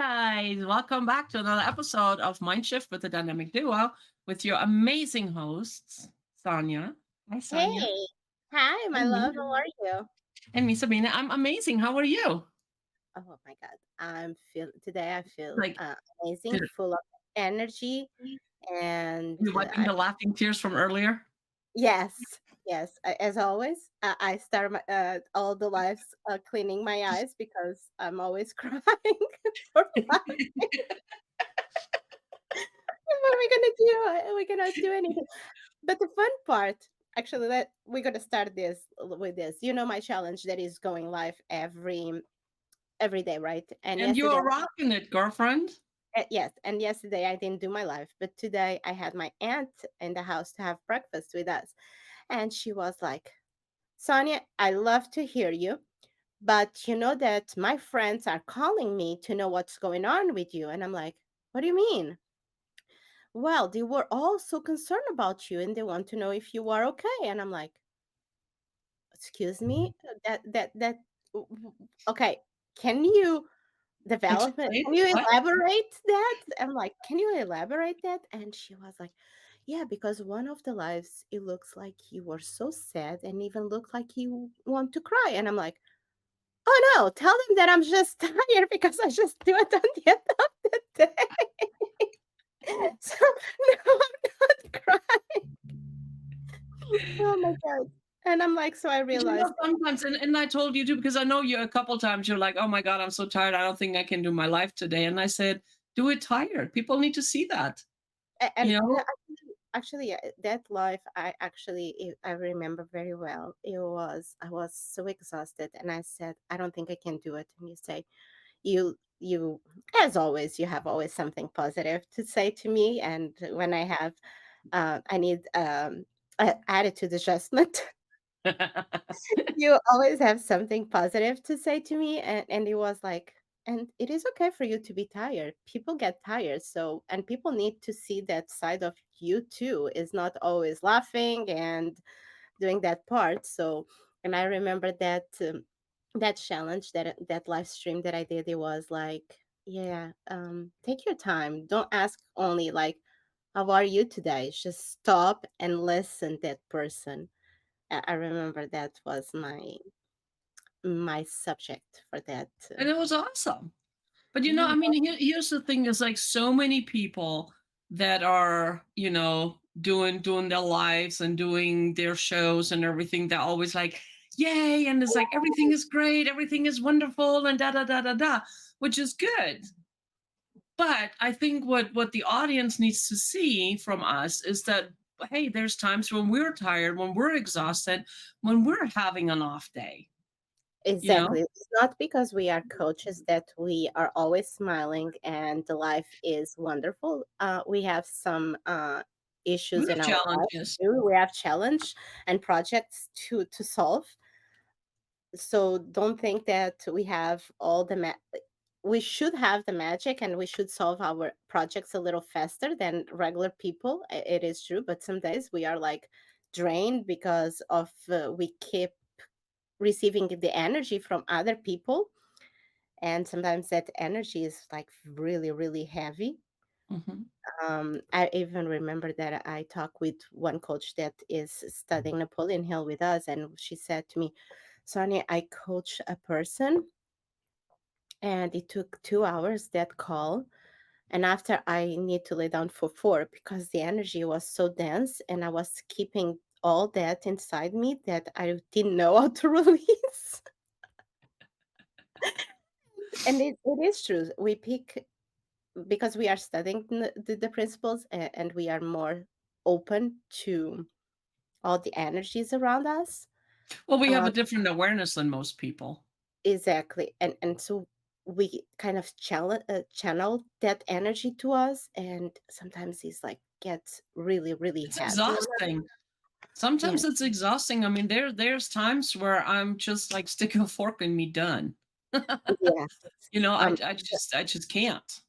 guys. Welcome back to another episode of Mind Shift with the Dynamic Duo with your amazing hosts, Sonia. Hi, Sonia. Hey, hi, my And me. love. How are you? And me, Sabina. I'm amazing. How are you? Oh my God, I'm feel today. I feel Like, amazing, did full of energy, and you wiping the laughing tears from earlier? yes, yes. As always, I start all the lives cleaning my eyes because I'm always crying for laughing. What are we gonna do? We're gonna do anything. But the fun part, actually, that we're gonna start this with this. You know, my challenge that is going live every day, right? And And yesterday, you're rocking it, girlfriend. yes, and yesterday I didn't do my live, but today I had my aunt in the house to have breakfast with us, and she was like, "Sonia, I love to hear you, but you know that my friends are calling me to know what's going on with you." And I'm like, "What do you mean?" "Well, they were all so concerned about you, and they want to know if you are okay." And I'm like, "Excuse me, that okay, can you development. Explain Can you what? elaborate that?" I'm like, "Can you elaborate that?" And she was like, "Yeah, because one of the lives, it looks like you were so sad and even look like you want to cry." And I'm like, "Oh no, tell them that I'm just tired because I just do it on the end of the day." So no, I'm not crying. Oh my God. And I'm like, so I But realized, sometimes, and I told you too, because I know you a couple times, you're like, oh my God, I'm so tired. I don't think I can do my life today. And I said, do it tired. People need to see that, and you know? actually, yeah, that life, I remember very well. I was so exhausted, and I said, "I don't think I can do it." And you say, "You, as always, you have always something positive to say to me." And when I need attitude adjustment. You always have something positive to say to me, and it was like, and it is okay for you to be tired. People get tired, so and people need to see that side of you too. Is not always laughing and doing that part. So, and I remember that that challenge, that live stream that I did. It was like, yeah, take your time. Don't ask only like, "How are you today?" Just stop and listen that person. I remember that was my subject for that. And it was awesome. But Yeah, I mean, here's the thing: is like so many people that are, doing their lives and doing their shows and everything. They're always like, "Yay!" and it's like everything is great, everything is wonderful, and da da da da da, which is good. But I think what the audience needs to see from us is that hey, there's times when we're tired, when we're exhausted, when we're having an off day. You know, exactly. It's not because we are coaches that we are always smiling and the life is wonderful. We have some we issues in have our lives challenges. too. We have challenge and projects to solve. So don't think that we have all the we should have the magic and we should solve our projects a little faster than regular people. It is true, but some days we are like drained because of we keep receiving the energy from other people, and sometimes that energy is like really really heavy. Mhm. I even remember that I talked with one coach that is studying Napoleon Hill with us, and she said to me, "Sonia, I coach a person and it took 2 hours that call. And after I need to lay down for four because the energy was so dense and I was keeping all that inside me that I didn't know how to release." And it is true. We pick because we are studying the principles, and we are more open to all the energies around us. Well, we have Uh, a different awareness than most people. exactly. And so we kind of channel that energy to us, and sometimes it's like gets really really It's heavy on us. exhausting. Yeah. Sometimes it's exhausting. I mean, there's times where I'm just like stick a fork in me, done. Yes. Um, I just can't.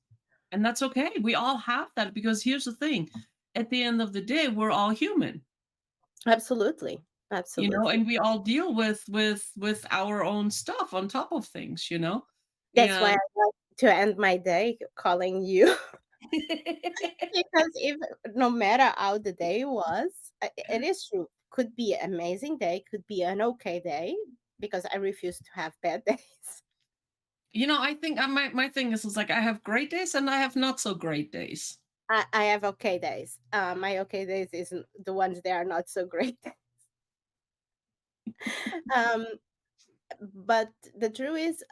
And that's okay. We all have that because here's the thing. At the end of the day, we're all human, absolutely. Absolutely. and we all deal with our own stuff on top of things. That's why I And like to end my day calling you because if no matter how the day was, it is true. Could be an amazing day, could be an okay day because I refuse to have bad days. I think my thing is like I have great days and I have not so great days. I have okay days. My okay days isn't the ones that are not so great. um, but the truth is,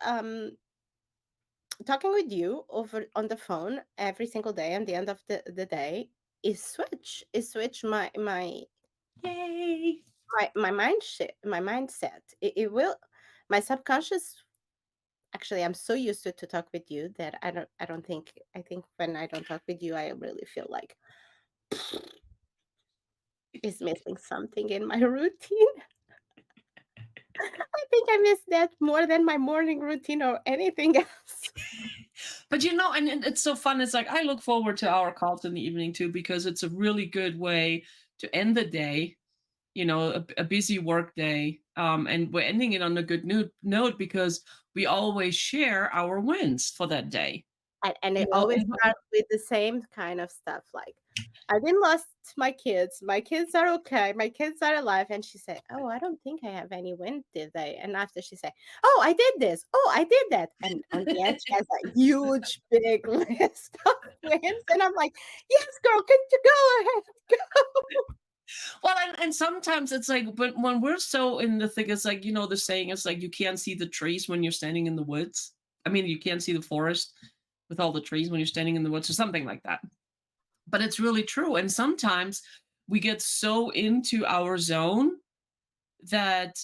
talking with you over on the phone every single day at the end of the day is switch Yay. my mindset. It will my subconscious actually I'm so used to talk with you that I don't think I think when I don't talk with you I really feel like is missing something in my routine. I think I miss that more than my morning routine or anything else. But and it's so fun. It's like I look forward to our calls in the evening too because it's a really good way to end the day. A busy work day, and we're ending it on a good note because we always share our wins for that day. And You it know, always and starts with the same kind of stuff, like, "I didn't lost my kids are okay, my kids are alive," and she said, "Oh, I don't think I have any win today," and after she said, "Oh, I did this. Oh, I did that," and on the end, she has a huge, big list of wins, and I'm like, "Yes, girl, can you go ahead, go." well, and sometimes it's like, but when we're so in the thing, it's like the saying is like you can't see the trees when you're standing in the woods. I mean, you can't see the forest with all the trees when you're standing in the woods, or something like that. But it's really true. And sometimes we get so into our zone that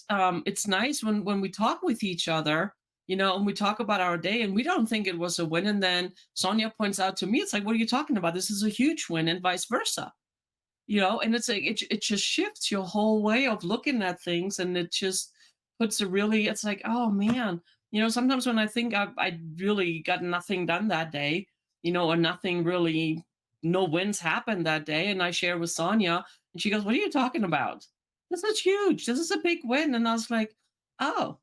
it's nice when we talk with each other, and we talk about our day and we don't think it was a win. And then Sonia points out to me, it's like, what are you talking about? This is a huge win, and vice versa. And it's like it just shifts your whole way of looking at things, and it just puts a really it's like, oh man, sometimes when I think I really got nothing done that day, or nothing really, no wins happened that day, and I share with Sonia, and she goes, what are you talking about? This is huge, this is a big win. And I was like, oh,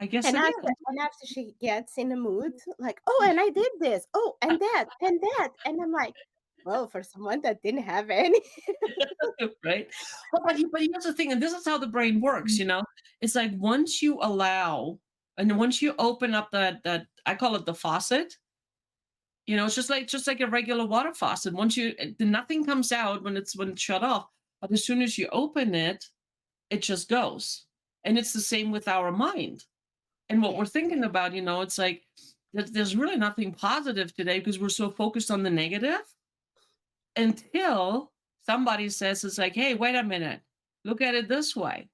I guess And it after is. and after she gets in the mood, like, "Oh, and I did this. Oh, and that," and I'm like, "Well, for someone that didn't have any." Right? But here's the thing, and this is how the brain works, It's like once you allow and once you open up that I call it the faucet, it's just like a regular water faucet. Once nothing comes out when it's shut off, but as soon as you open it, it just goes. And it's the same with our mind. And what we're Yes. thinking about, it's like there's really nothing positive today because we're so focused on the negative until somebody says it's like, hey, wait a minute, look at it this way.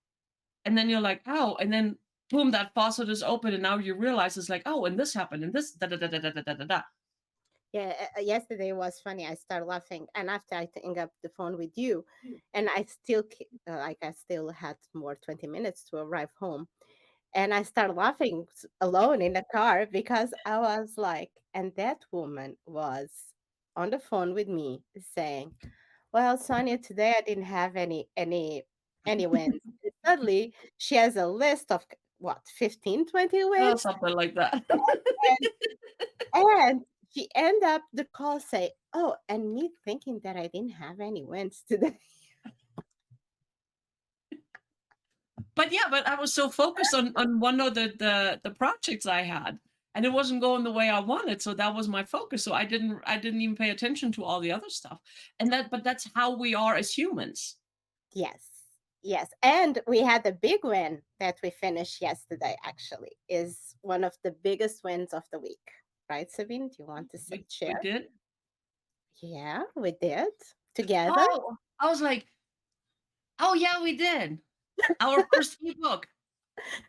And then you're like, oh, and then boom, that faucet is open, and now you realize it's like, oh, and this happened, and this da da da da da da da da. Da. Yeah, yesterday was funny. I started laughing, and after I hang up the phone with you, and I still like I still had more 20 minutes to arrive home, and I started laughing alone in the car because I was like, and that woman was on the phone with me saying, "Well, Sonia, today I didn't have any wins." And suddenly she has a list of what 15, 20 Oh, wins, something like that. and she end up the call say, "Oh, and me thinking that I didn't have any wins today." But yeah, but I was so focused on one of the projects I had, and it wasn't going the way I wanted, so that was my focus. So I didn't even pay attention to all the other stuff. But that's how we are as humans. Yes. Yes, and we had a big win that we finished yesterday. Actually, is one of the biggest wins of the week, right, Sabine? Do you want to We share? did. Yeah, we did together. Oh, I was like, oh yeah, we did. Our first ebook.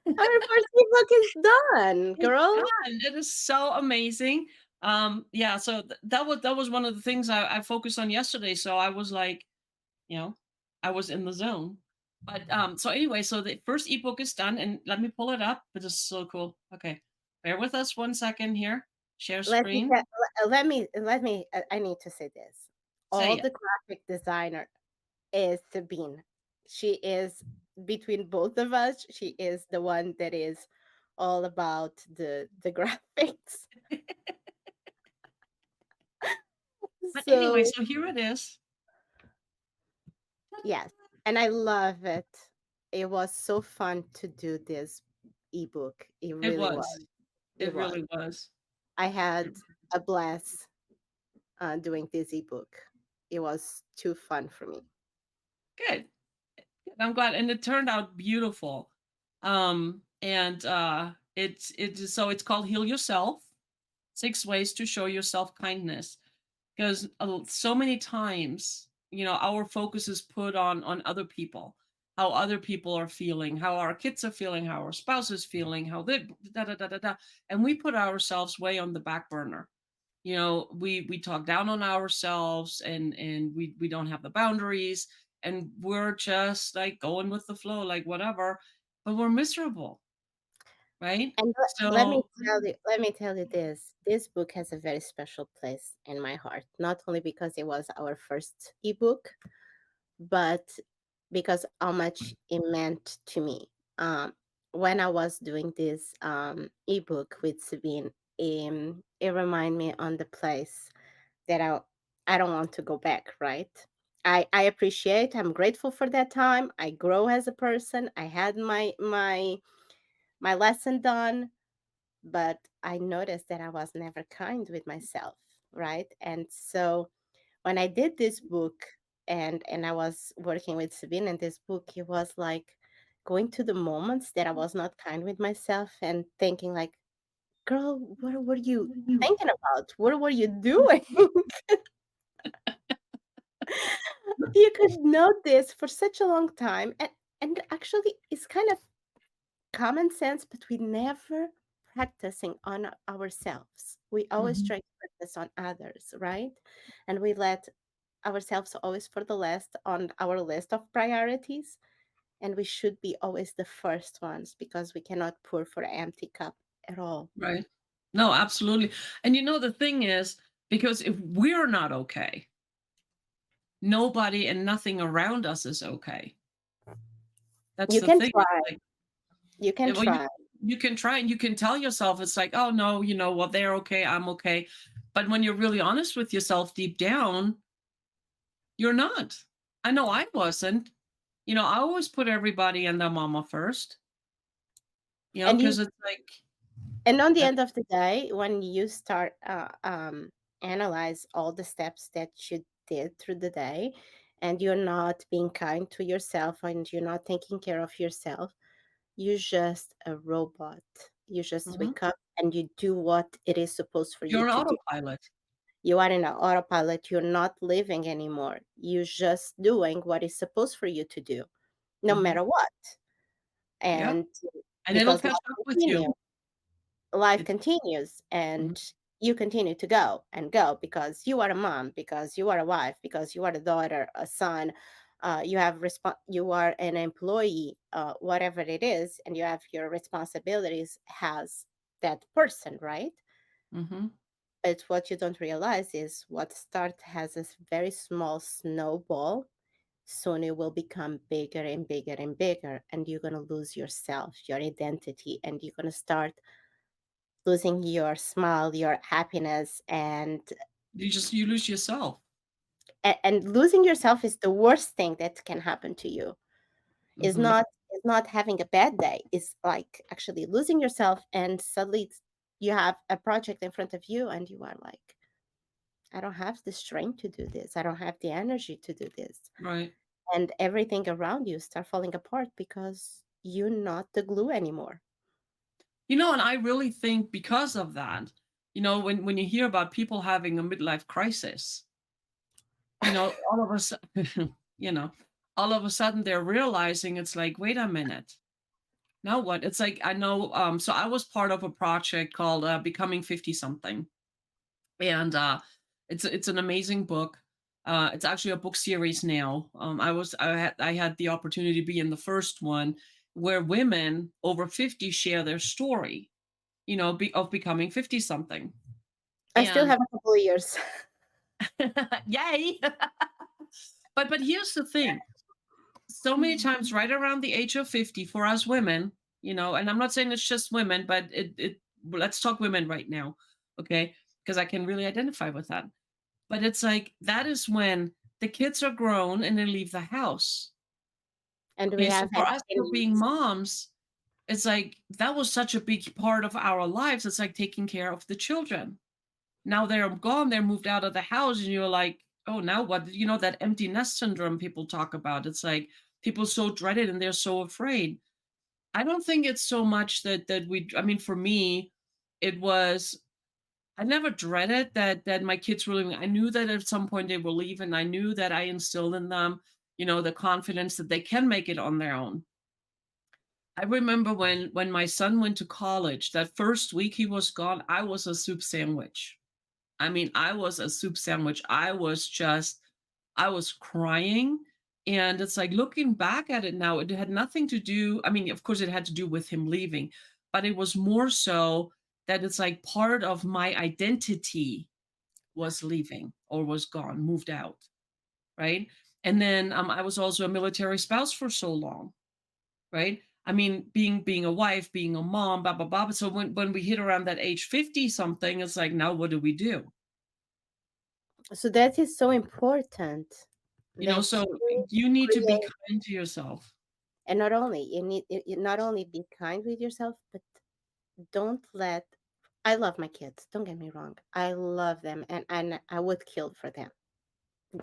Our first ebook is done, It's girl. done. It is so amazing. Yeah, so that was one of the things I focused on yesterday. So I was like, you know, I was in the zone. But so anyway, so the first ebook is done, and let me pull it up. It is so cool. Okay. Bear with us 1 second here. Share Let me screen. te- let me. I need to say this. Say All it. the graphic designer is Sabine. She is between both of us. She is the one that is all about the graphics. But anyway, So so here it is. yes, and I love it. It was so fun to do this ebook. It It really was. was. It It was. really was. I had a blast doing this ebook. It was too fun for me. Good. Good. I'm glad, and it turned out beautiful. And so it's called Heal Yourself: 6 Ways to Show Yourself Kindness. Because so many times, our focus is put on other people, how other people are feeling, how our kids are feeling, how our spouse is feeling, how they da da da da da, and we put ourselves way on the back burner. We talk down on ourselves, and we don't have the boundaries, and we're just like going with the flow, like whatever, but we're miserable, right? And So let me tell you this. This book has a very special place in my heart, not only because it was our first ebook, but because how much it meant to me. When I was doing this ebook with Sabine, it reminded me on the place that I don't want to go back, right? I appreciate, I'm grateful for that time. I grow as a person. I had my lesson done, but I noticed that I was never kind with myself, right? And so when I did this book and I was working with Sabine in this book, it was like going to the moments that I was not kind with myself and thinking like, girl, what were you thinking about? What were you doing? You could know this for such a long time. And actually it's kind of common sense, but we never practicing on ourselves. We always mhm, try to practice on others, right? And we let ourselves always for the last on our list of priorities. And we should be always the first ones because we cannot pour for an empty cup at all. right. No, absolutely. And the thing is, because if we're not okay, nobody and nothing around us is okay. That's You the can thing. It's try. like, You can well, you try. you can try, and you can tell yourself it's like, oh no, well, they're okay, I'm okay. But when you're really honest with yourself deep down, you're not. I know I wasn't. I always put everybody and their mama first. And you Because it's like and on the that. end of the day, when you start analyze all the steps that you did through the day, and you're not being kind to yourself and you're not taking care of yourself, you're just a robot. You just Mhm. wake up and you do what it is supposed for you You're an to do. autopilot. You are in an autopilot. You're not living anymore. You're just doing what is supposed for you to do, no Mhm. matter what. Yeah, And and it'll because catch up with you. life It's continues Mhm. and you continue to go and go because you are a mom, because you are a wife, because you are a daughter, a son, you are an employee, whatever it is, and you have your responsibilities as that person, right? Mhm. But what you don't realize is what start has this very small snowball. Soon it will become bigger and bigger and bigger, and you're gonna lose yourself, your identity, and you're gonna start losing your smile, your happiness, You lose yourself. and losing yourself is the worst thing that can happen to you. Is Mhm. not having a bad day. It's like actually losing yourself, and suddenly you have a project in front of you, and you are like, I don't have the strength to do this. I don't have the energy to do this, Right. and everything around you start falling apart because you're not the glue anymore. And I really think because of that, when you hear about people having a midlife crisis, all of a sudden, you know, all of a sudden they're realizing it's like, wait a minute. Now what? It's like I know. So I was part of a project called Becoming 50 Something, and it's an amazing book. It's actually a book series now. I had the opportunity to be in the first one, where women over 50 share their story, of becoming 50 something. I still And have a couple of years. yay. But here's the thing. So many times right around the age of 50 for us women, and I'm not saying it's just women, but let's talk women right now, okay? Because I can really identify with that. But it's like that is when the kids are grown and they leave the house. And we Okay, so have for us for being activities. moms, it's like that was such a big part of our lives. It's like taking care of the children. Now they're gone, they're moved out of the house, and you're like, oh, now what? You know, that empty nest syndrome people talk about. It's like people so dread it and they're so afraid. I don't think it's so much that we I mean, for me, it was I never dreaded that my kids were leaving. I knew that at some point they will leave, and I knew that I instilled in them, the confidence that they can make it on their own. I remember when my son went to college, that first week he was gone, I was a soup sandwich. I mean, I was a soup sandwich. I was crying. And it's like looking back at it now, it had nothing to do. I mean, of course, it had to do with him leaving, but it was more so that it's like part of my identity was leaving or was gone, moved out. Right. And then I was also a military spouse for so long. Right. I mean, being a wife, being a mom, blah, blah, blah. So when we hit around that age 50 something, it's like, now what do we do? So that is so important that So you you need to be create. kind to yourself. And not only you need you not only be kind with yourself, but don't let. I love my kids, don't get me wrong. I love them, and I would kill for them.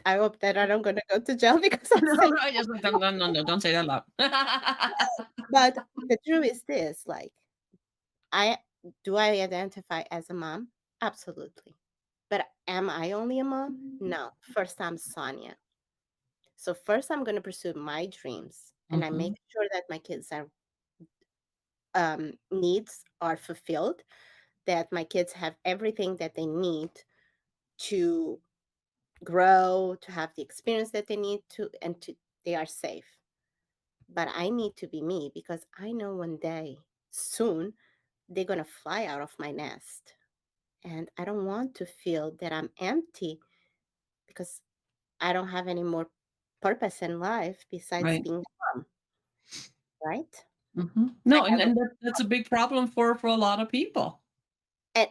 I hope that I don't gonna go to jail because I'm No, saying. right, yes, no, no, no, no, don't say that loud. But the truth is this, like, I do I identify as a mom? Absolutely. But am I only a mom? No. First, I'm Sonia. So first, I'm gonna pursue my dreams, and I make Mhm. sure that my kids are needs are fulfilled, that my kids have everything that they need to grow, to have the experience that they need to, and to they are safe. But I need to be me because I know one day soon they're gonna fly out of my nest. And I don't want to feel that I'm empty because I don't have any more purpose in life besides Right. being mom, right? Mhm. I No, and have a, and that's a big problem for a lot of people.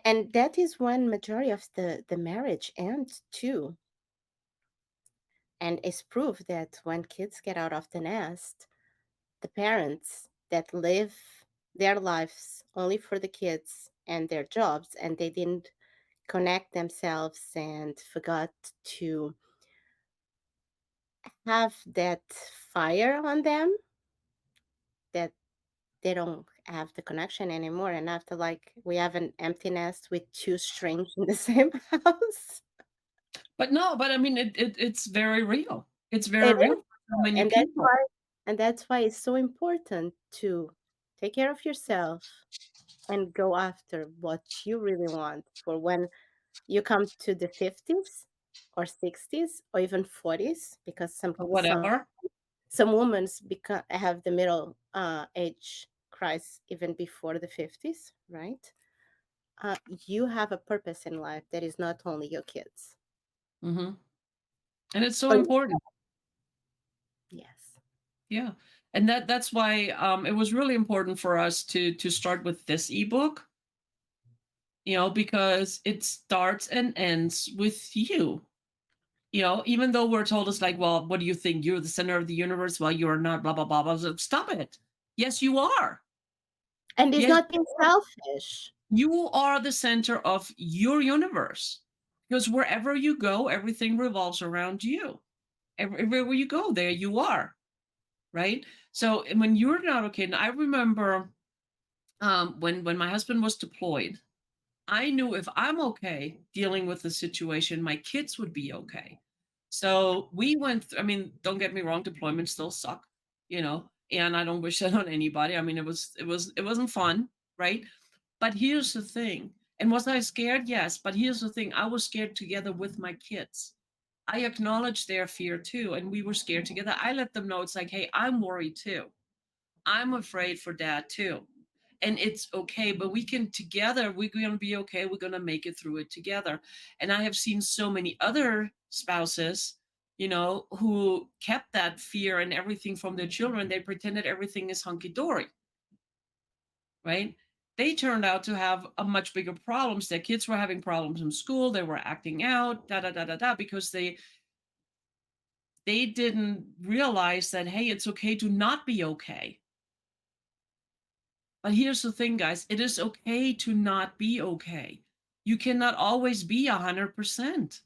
and that is when majority of the marriage ends too. And it's proof that when kids get out of the nest, the parents that live their lives only for the kids and their jobs, and they didn't connect themselves and forgot to have that fire on them, that they don't have the connection anymore. And after, like, we have an empty nest with two strangers in the same house. But no, but I mean, it's very real. It's very It real is. for so many And that's people. why it's so important to take care of yourself and go after what you really want for when you come to the 50s or 60s or even 40s, because Or some whatever. women become have the middle age crisis even before the 50s, right? You have a purpose in life that is not only your kids. Mhm. And it's so Or important. yes. Yeah. And that's why it was really important for us to start with this ebook, because it starts and ends with you. Even though we're told it's like, well, what do you think? You're the center of the universe. Well, you are not, blah, blah, blah, blah. So stop it. Yes, you are. And it's Yes, not being selfish. you are the center of your universe. Because wherever you go, everything revolves around you. Everywhere you go, there you are. Right. So and when you're not okay, and I remember when my husband was deployed, I knew if I'm okay dealing with the situation, my kids would be okay. So we went I mean, don't get me wrong, deployments still suck, and I don't wish that on anybody. I mean, it wasn't fun, right? But here's the thing. And was I scared? Yes. But here's the thing. I was scared together with my kids. I acknowledged their fear too, and we were scared together. I let them know it's like, hey, I'm worried too. I'm afraid for dad too. And it's okay, but we can together, we're going to be okay. We're going to make it through it together. And I have seen so many other spouses, who kept that fear and everything from their children. They pretended everything is hunky dory, right? they turned out to have a much bigger problems. Their kids were having problems in school. They were acting out, da da da da da, because they didn't realize that hey, it's okay to not be okay. But here's the thing, guys, it is okay to not be okay. You cannot always be 100%.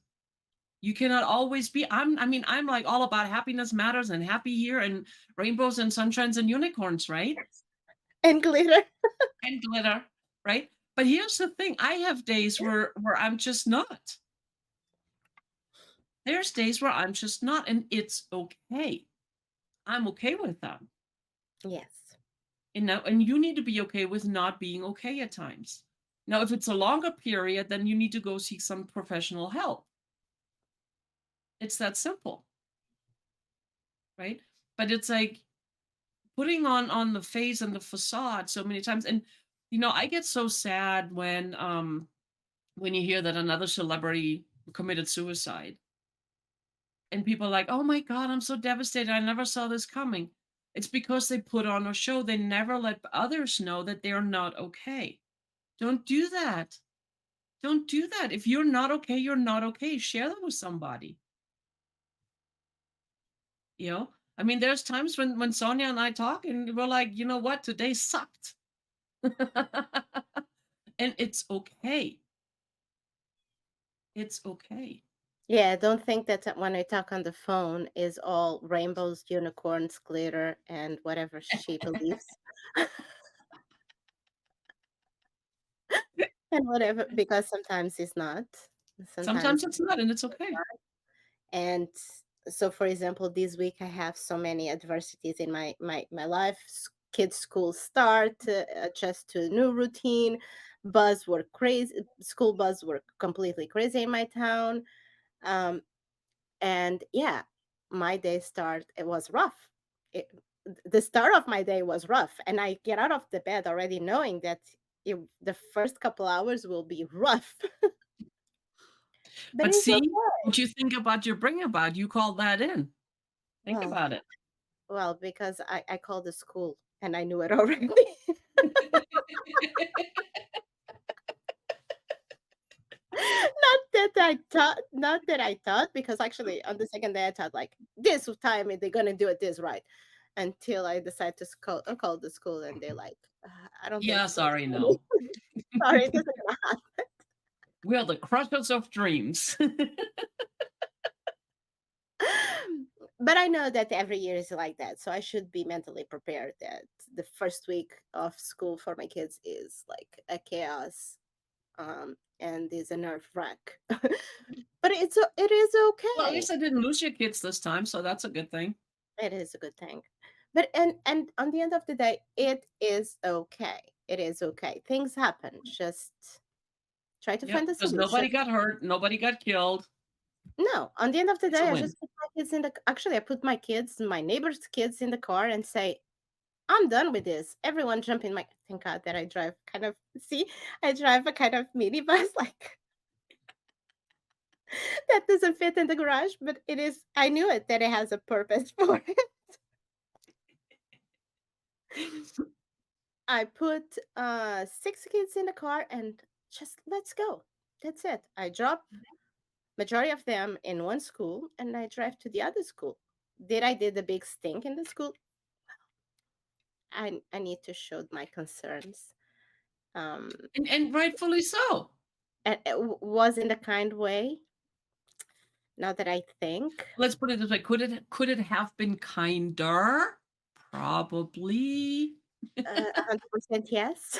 You cannot always be. I mean, I'm like all about happiness matters and happy here and rainbows and sunshines and unicorns, right? And glitter. And glitter, right? But here's the thing, I have days where I'm just not. There's days where I'm just not, and it's okay. I'm okay with that. Yes. And you need to be okay with not being okay at times. Now, if it's a longer period, then you need to go seek some professional help. It's that simple, right? But it's like putting on the face and the facade so many times. And I get so sad when you hear that another celebrity committed suicide. And people are like, "Oh my god, I'm so devastated. I never saw this coming." It's because they put on a show. They never let others know that they're not okay. Don't do that. Don't do that. If you're not okay, you're not okay. Share that with somebody. You know? I mean, there's times when Sonia and I talk and we're like, "You know what? Today sucked." And it's okay. It's okay. Yeah, don't think that when I talk on the phone is all rainbows, unicorns, glitter, and whatever she believes. And whatever, because sometimes it's not. Sometimes Sometimes it's not, and it's okay. and so for example, this week I have so many adversities in my life. Kids school start, adjust to a new routine, bus were crazy, school bus were completely crazy in my town. Um, and yeah, my day start, it was rough. it, the start of my day was rough, and I get out of the bed already knowing that the first couple hours will be rough. But But it's see, okay. what you think about your bring about, you called that in. Think well about it. well because I called the school and I knew it already. Not that I thought, because actually on the second day I thought like this time they're gonna do it this right, until I decide to call the school, and they're like, I don't think Yeah, so. sorry, no. Sorry, it doesn't gonna happen. We are the crushers of dreams. But I know that every year is like that, so I should be mentally prepared that the first week of school for my kids is like a chaos, and is a nerve wreck. But it is Well, at okay. least I didn't lose your kids this time, so that's a good thing. It is a good thing. But and on the end of the day, it is okay. It is okay. Things happen. Just try to Yep, find a because solution. nobody got hurt, nobody got killed. No, on the end of the It's a day, I win. just put my kids in the actually I put my kids, my neighbor's kids in the car and say, I'm done with this. Everyone jump in my thank God that I drive kind of see, I drive a kind of minibus like that doesn't fit in the garage, but it is I knew it that it has a purpose for it. I put 6 kids in the car and just let's go. That's it. I drop majority of them in one school and I drive to the other school. Did I did a big stink in the school? I need to show my concerns. Um, And rightfully so. and it was in a kind way. Now that I think, Let's put it this way, could it have been kinder? Probably. 100% yes.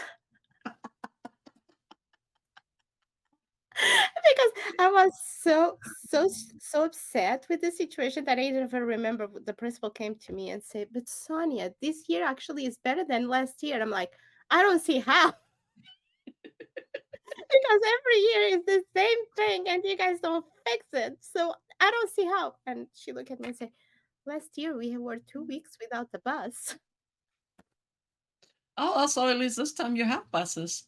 Because I was so upset with the situation that I even remember the principal came to me and said, "But Sonia, this year actually is better than last year." And I'm like, "I don't see how." Because every year is the same thing and you guys don't fix it. So I don't see how. And she looked at me and said, "Last year we were 2 weeks without the bus." Oh, also, at least this time you have buses.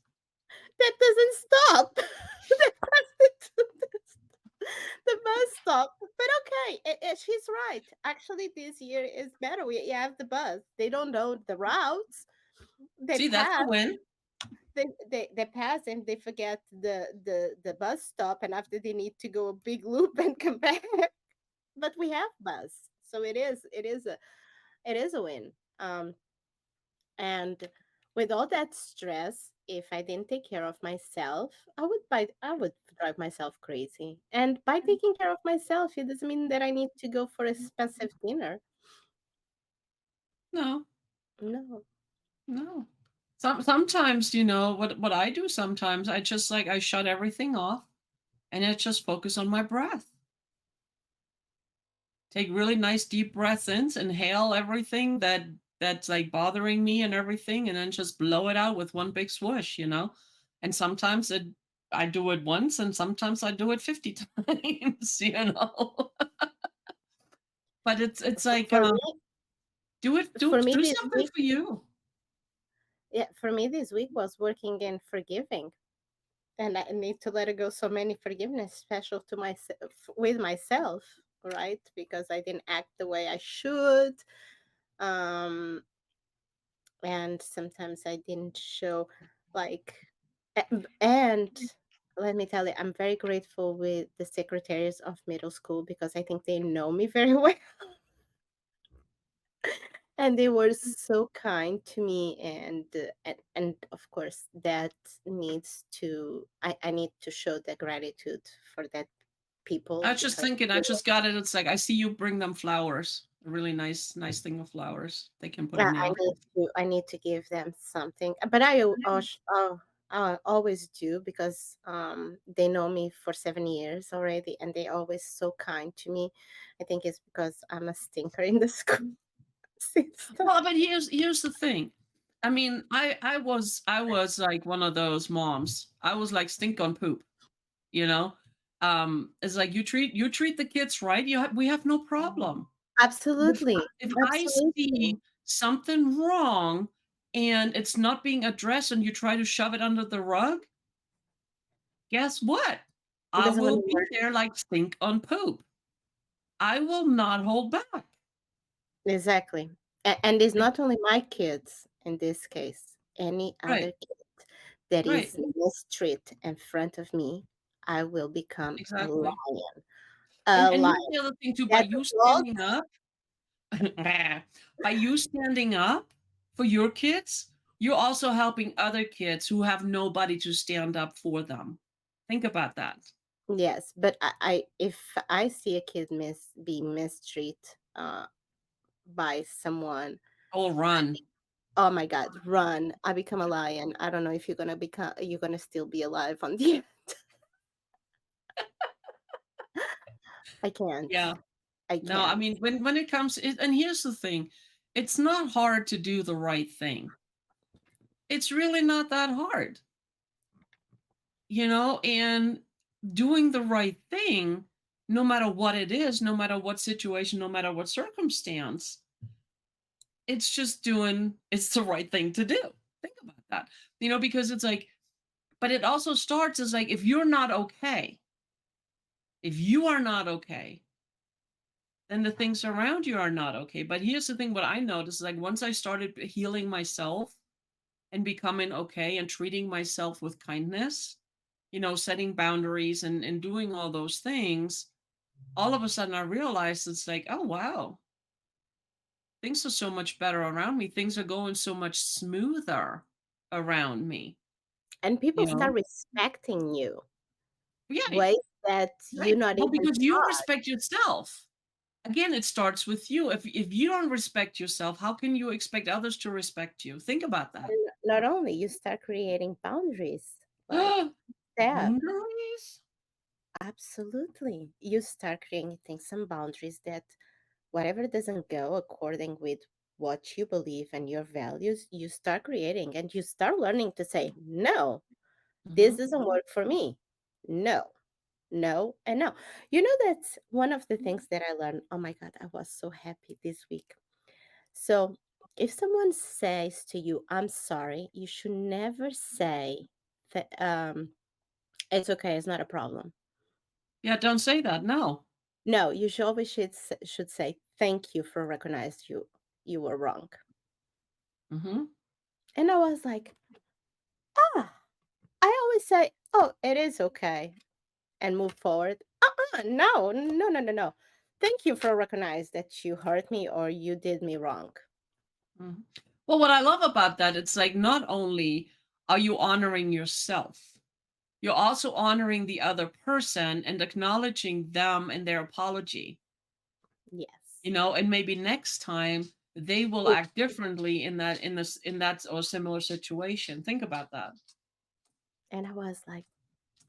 That doesn't stop. That doesn't do this. The bus stop. But okay, she's right. Actually, this year is better. We have the bus. They don't know the routes. They See, that's a pass. win. they pass and they forget the bus stop, and after they need to go a big loop and come back. But we have bus, so it is a win. And with all that stress, if I didn't take care of myself, I would drive myself crazy. And by taking care of myself, it doesn't mean that I need to go for expensive dinner. No, No. no. Sometimes, what I do sometimes, I just like I shut everything off and I just focus on my breath. Take really nice deep breaths in, inhale everything that's like bothering me and everything, and then just blow it out with one big swoosh. And sometimes I do it once, and sometimes I do it 50 times. But it's like For me, do it, for me do this something week, for you. yeah, for me this week was working and forgiving. And I need to let go so many forgiveness, special to myself, with myself, right? Because I didn't act the way I should. Um, and sometimes I didn't show like and let me tell you, I'm very grateful with the secretaries of middle school because I think they know me very well. And they were so kind to me, and of course that needs to I need to show the gratitude for that I people was just because thinking, I just got it. It's like I see you bring them flowers. A really nice thing of flowers they can put in the I need office. to give them something, but I always do because they know me for 7 years already, and they always so kind to me. I think it's because I'm a stinker in the school system. Well, but here's the thing. I mean, I was like one of those moms. I was like stink on poop, you know? It's like you treat the kids right, we have no problem. If Absolutely, if I absolutely. see something wrong and it's not being addressed and you try to shove it under the rug, guess what? It I doesn't will gonna be work. there like stink on poop. I will not hold back. Exactly. And it's Like, not only my kids in this case, any right, other kid that right, is mistreated in front of me, I will become a exactly. lion. And A and here's lion. the other thing too, by That you dog, standing up by you standing up for your kids, you're also helping other kids who have nobody to stand up for them. Think about that. yes, but I if I see a kid being mistreated by someone, Oh, run. oh my God, run. I become a lion. I don't know if you're gonna still be alive on the I can't. Yeah. I No, I can't. mean, when it comes and here's the thing, it's not hard to do the right thing. It's really not that hard, and doing the right thing, no matter what it is, no matter what situation, no matter what circumstance, it's the right thing to do. Think about that. Because it's like, but it also starts as like, if you're not okay, if you are not okay, then the things around you are not okay. But here's the thing, what I noticed is like once I started healing myself and becoming okay and treating myself with kindness, setting boundaries and doing all those things, all of a sudden I realized it's like, oh wow, things are so much better around me. Things are going so much smoother around me, And people you start know? respecting you Yeah, ways that you right. not Well, even because you thought. respect yourself. Again, it starts with you. If you don't respect yourself, how can you expect others to respect you? Think about that. And not only you start creating boundaries, like step. Boundaries? Absolutely. You start creating some boundaries that whatever doesn't go according with what you believe and your values, you start creating and you start learning to say, no, this Mhm. doesn't work for me. No, no, and no. You know, that's one of the things that I learned. Oh my God, I was so happy this week. So, if someone says to you, I'm sorry, you should never say that it's okay, it's not a problem. Yeah, don't say that. No. No, you should always should say thank you for recognizing you were wrong. Mhm. And I was like, Ah, I always say, "Oh, it is okay," and move forward. No, no, no, no, no. Thank you for recognize that you hurt me or you did me wrong. Mhm. Well, what I love about that, it's like not only are you honoring yourself, you're also honoring the other person and acknowledging them and their apology, Yes. you know, and maybe next time they will Ooh, act differently in that or similar situation. Think about that. and I was like,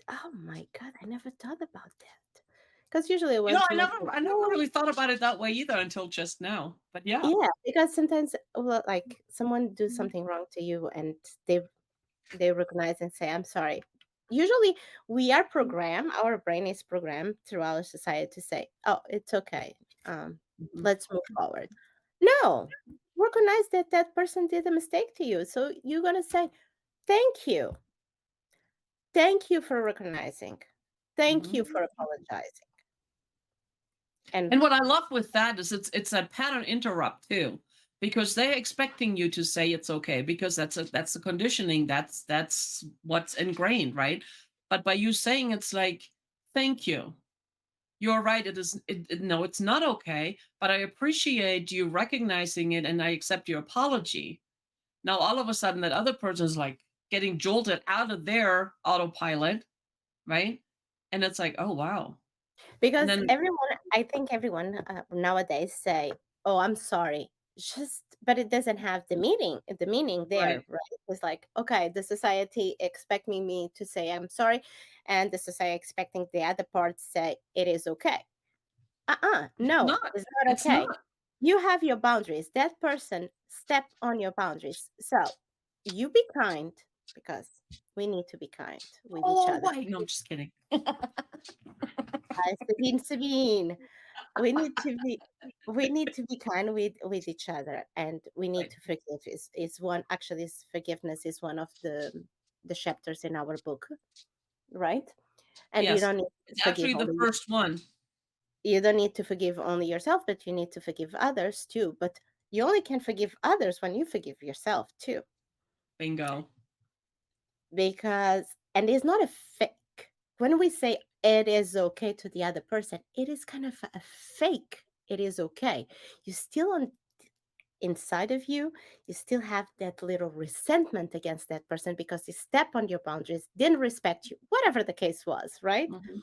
"Oh my god, I never thought about that." Because usually You know, when someone says, I never "No," really thought about it that way either until just now. But yeah. yeah, because sometimes, well, like someone do Mhm. something wrong to you and they they recognize and say, "I'm sorry." Usually we are programmed, our brain is programmed through our society to say, "Oh, it's okay. Um, Mhm. let's move forward." No, recognize that that person did a mistake to you. So you're gonna say, "Thank you. Thank you for recognizing. Thank you for Mhm. apologizing." And And what I love with that is it's a pattern interrupt too, because they're expecting you to say it's okay because that's the conditioning, that's what's ingrained, right? But by you saying it's like, thank you. You're right. No, it's not okay, but I appreciate you recognizing it and I accept your apology. Now all of a sudden that other person is like getting jolted out of their autopilot, right? And it's like, oh wow. And because then everyone, I think everyone nowadays say, "Oh, I'm sorry." Just, but it doesn't have the meaning right. there, right? It's like, okay, the society expecting me to say I'm sorry, and the society expecting the other part to say it is okay. It's No, not. it's not It's okay. not. You have your boundaries. That person step on your boundaries. So you be kind because we need to be kind with each Oh, other. wait. No, I'm just kidding. Sabine, Sabine, we need to be we need to be kind with each other, and we need Right. to forgive. Is one actually is forgiveness is one of the chapters in our book, right? And you Yes. don't need to It's forgive actually the only first one. you don't need to forgive only yourself, but you need to forgive others too. But you only can forgive others when you forgive yourself too. Bingo. Because and it's not a fake. When we say it is okay to the other person, it is kind of a fake. It is okay. You still on inside of you, you still have that little resentment against that person because he stepped on your boundaries, didn't respect you, whatever the case was, right? Mhm.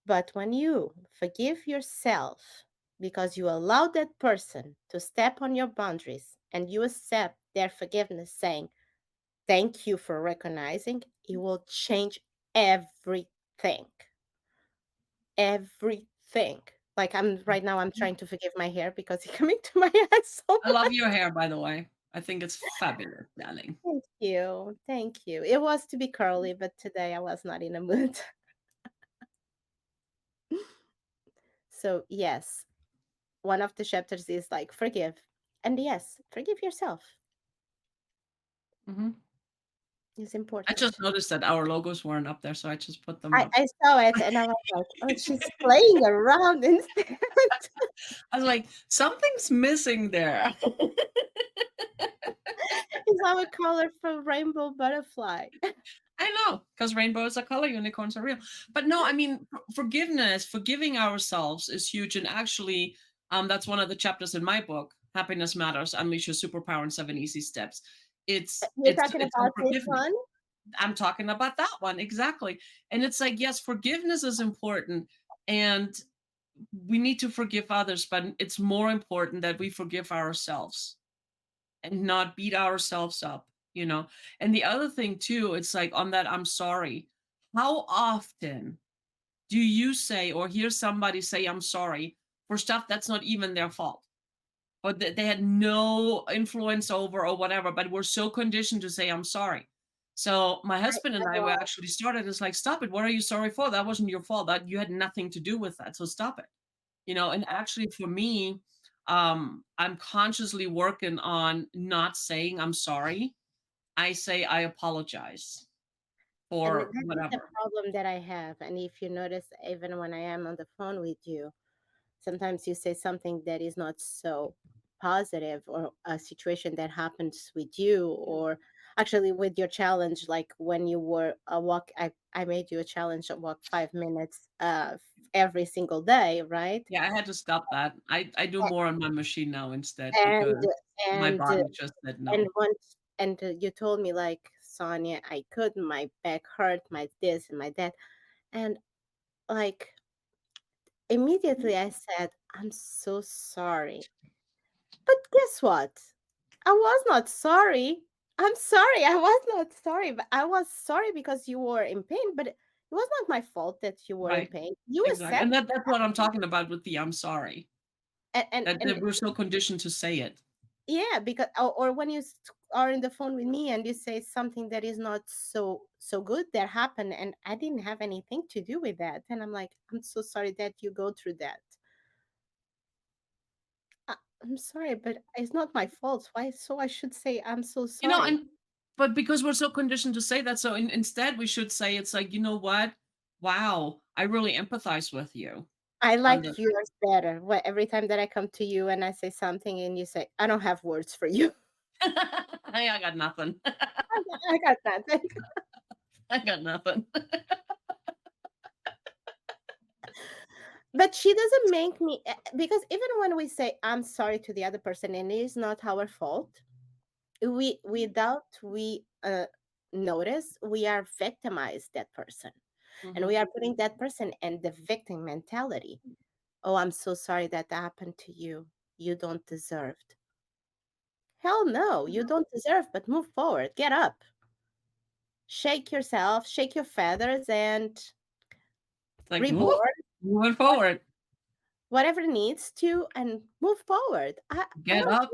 But when you forgive yourself because you allowed that person to step on your boundaries and you accept their forgiveness, saying, "Thank you for recognizing," it will change everything. Everything. Like I'm right now, I'm Mhm. trying to forgive my hair because it's coming to my head so I love much. your hair, by the way. I think it's fabulous, darling. Thank you. Thank you. It was to be curly, but today I was not in a mood. So, yes, one of the chapters is like forgive. And yes, forgive yourself Mhm. is I just important. noticed that our logos weren't up there, so I just put them I, up. I saw it and I was like, oh, she's playing around instead. I was like, something's missing there. It's our colorful rainbow butterfly. I know, because rainbows are color, unicorns are real. But no, I mean, forgiveness, forgiving ourselves is huge. And actually, that's one of the chapters in my book, Happiness Matters, Unleash Your Superpower in 7 Easy Steps. You're talking It's on about this forgiveness. one? I'm talking about that one, exactly. And it's like, yes, forgiveness is important. And we need to forgive others, but it's more important that we forgive ourselves and not beat ourselves up, you know? And the other thing too, it's like on that I'm sorry. How often do you say or hear somebody say I'm sorry for stuff that's not even their fault? Or that they had no influence over or whatever, but we're so conditioned to say I'm sorry. So my husband and I I were was. actually started it's like, stop it. What are you sorry for? That wasn't your fault. That you had nothing to do with that. So stop it. You know, and actually for me, I'm consciously working on not saying I'm sorry. I say I apologize And for that is the whatever. problem that I have. And if you notice, even when I am on the phone with you, sometimes you say something that is not so positive or a situation that happens with you or Actually, with your challenge, like when you were a walk, I made you a challenge to walk 5 minutes every single day, right? Yeah, I had to stop that. I do more on my machine now instead And because my and body just said and no. once and you told me like, Sonia, I couldn't, my back hurt, my this and my that, and like immediately I said, I'm so sorry. But guess what? I was not sorry. I'm sorry. I was not sorry, but I was sorry because you were in pain, but it was not my fault that you were in Right. pain. You Exactly. accept And that's what I'm talking about with the "I'm sorry." That and we're so conditioned to say it. yeah, because or when you are in the phone with me and you say something that is not so good that happened and I didn't have anything to do with that. And I'm like, I'm so sorry that you go through that. I, I'm sorry, but it's not my fault. Why so I should say I'm so sorry? And but because we're so conditioned to say that, so instead we should say it's like, "You know what? Wow, I really empathize with you I on the." like yours better. Every time that I come to you and I say something and you say, I don't have words for you. Hey, I got nothing. I got that. I got nothing. But she doesn't make me because even when we say I'm sorry to the other person and it is not our fault, we without we notice we are victimized that person and we Mhm. are putting that person in the victim mentality. Oh, I'm so sorry that happened to you. You don't deserve. Hell no, you don't deserve, but move forward. Get up. Shake yourself, shake your feathers, and It's like, "Whoop, reborn moving forward. whatever needs to, and move forward. I Get don't up,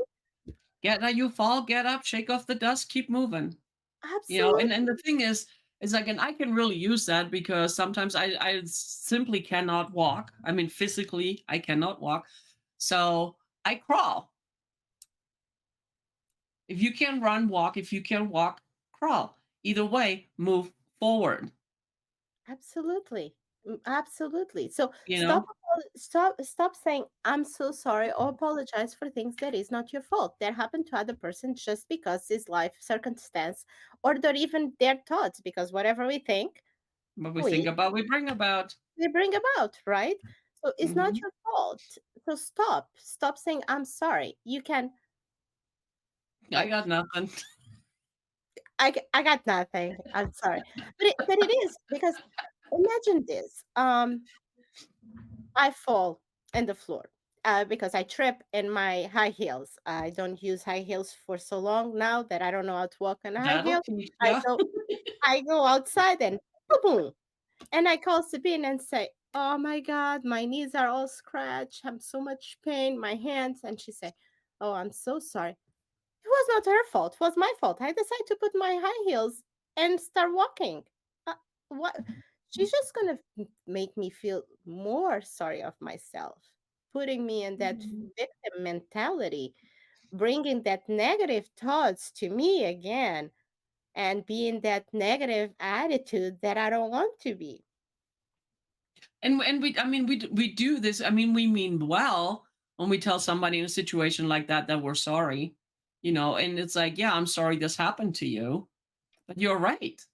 you fall, get up, shake off the dust, keep moving." And absolutely. the thing is like, and I can really use that because sometimes I simply cannot walk. I mean, physically, I cannot walk. So I crawl. If you can run, walk. If you can walk, crawl. Either way, move forward. Absolutely. Absolutely. So You know, stop saying I'm so sorry or apologize for things that is not your fault. That happened to other person just because his life circumstance or not even their thoughts because whatever we think, what we think we about, we bring about. we bring about, right? So it's not Hmm. your fault. So stop saying I'm sorry. You can I like got nothing. I got nothing. I'm sorry. But it is because imagine this. I fall in the floor because I trip in my high heels. I don't use high heels for so long now that I don't know how to walk on a high That'll heel. teach I you. go I go outside and boom, and I call Sabine and say, "Oh my God, my knees are all scratched. I'm so much pain, my hands." And she say, "Oh, I'm so sorry." It was not her fault. It was my fault. I decided to put my high heels and start walking. What? She's just gonna make me feel more sorry of myself, putting me in that victim mentality, bringing that negative thoughts to me again, and being that negative attitude that I don't want to be. And we, I mean, we do this. I mean, we mean well when we tell somebody in a situation like that we're sorry, and it's like, yeah, I'm sorry this happened to you, but you're right.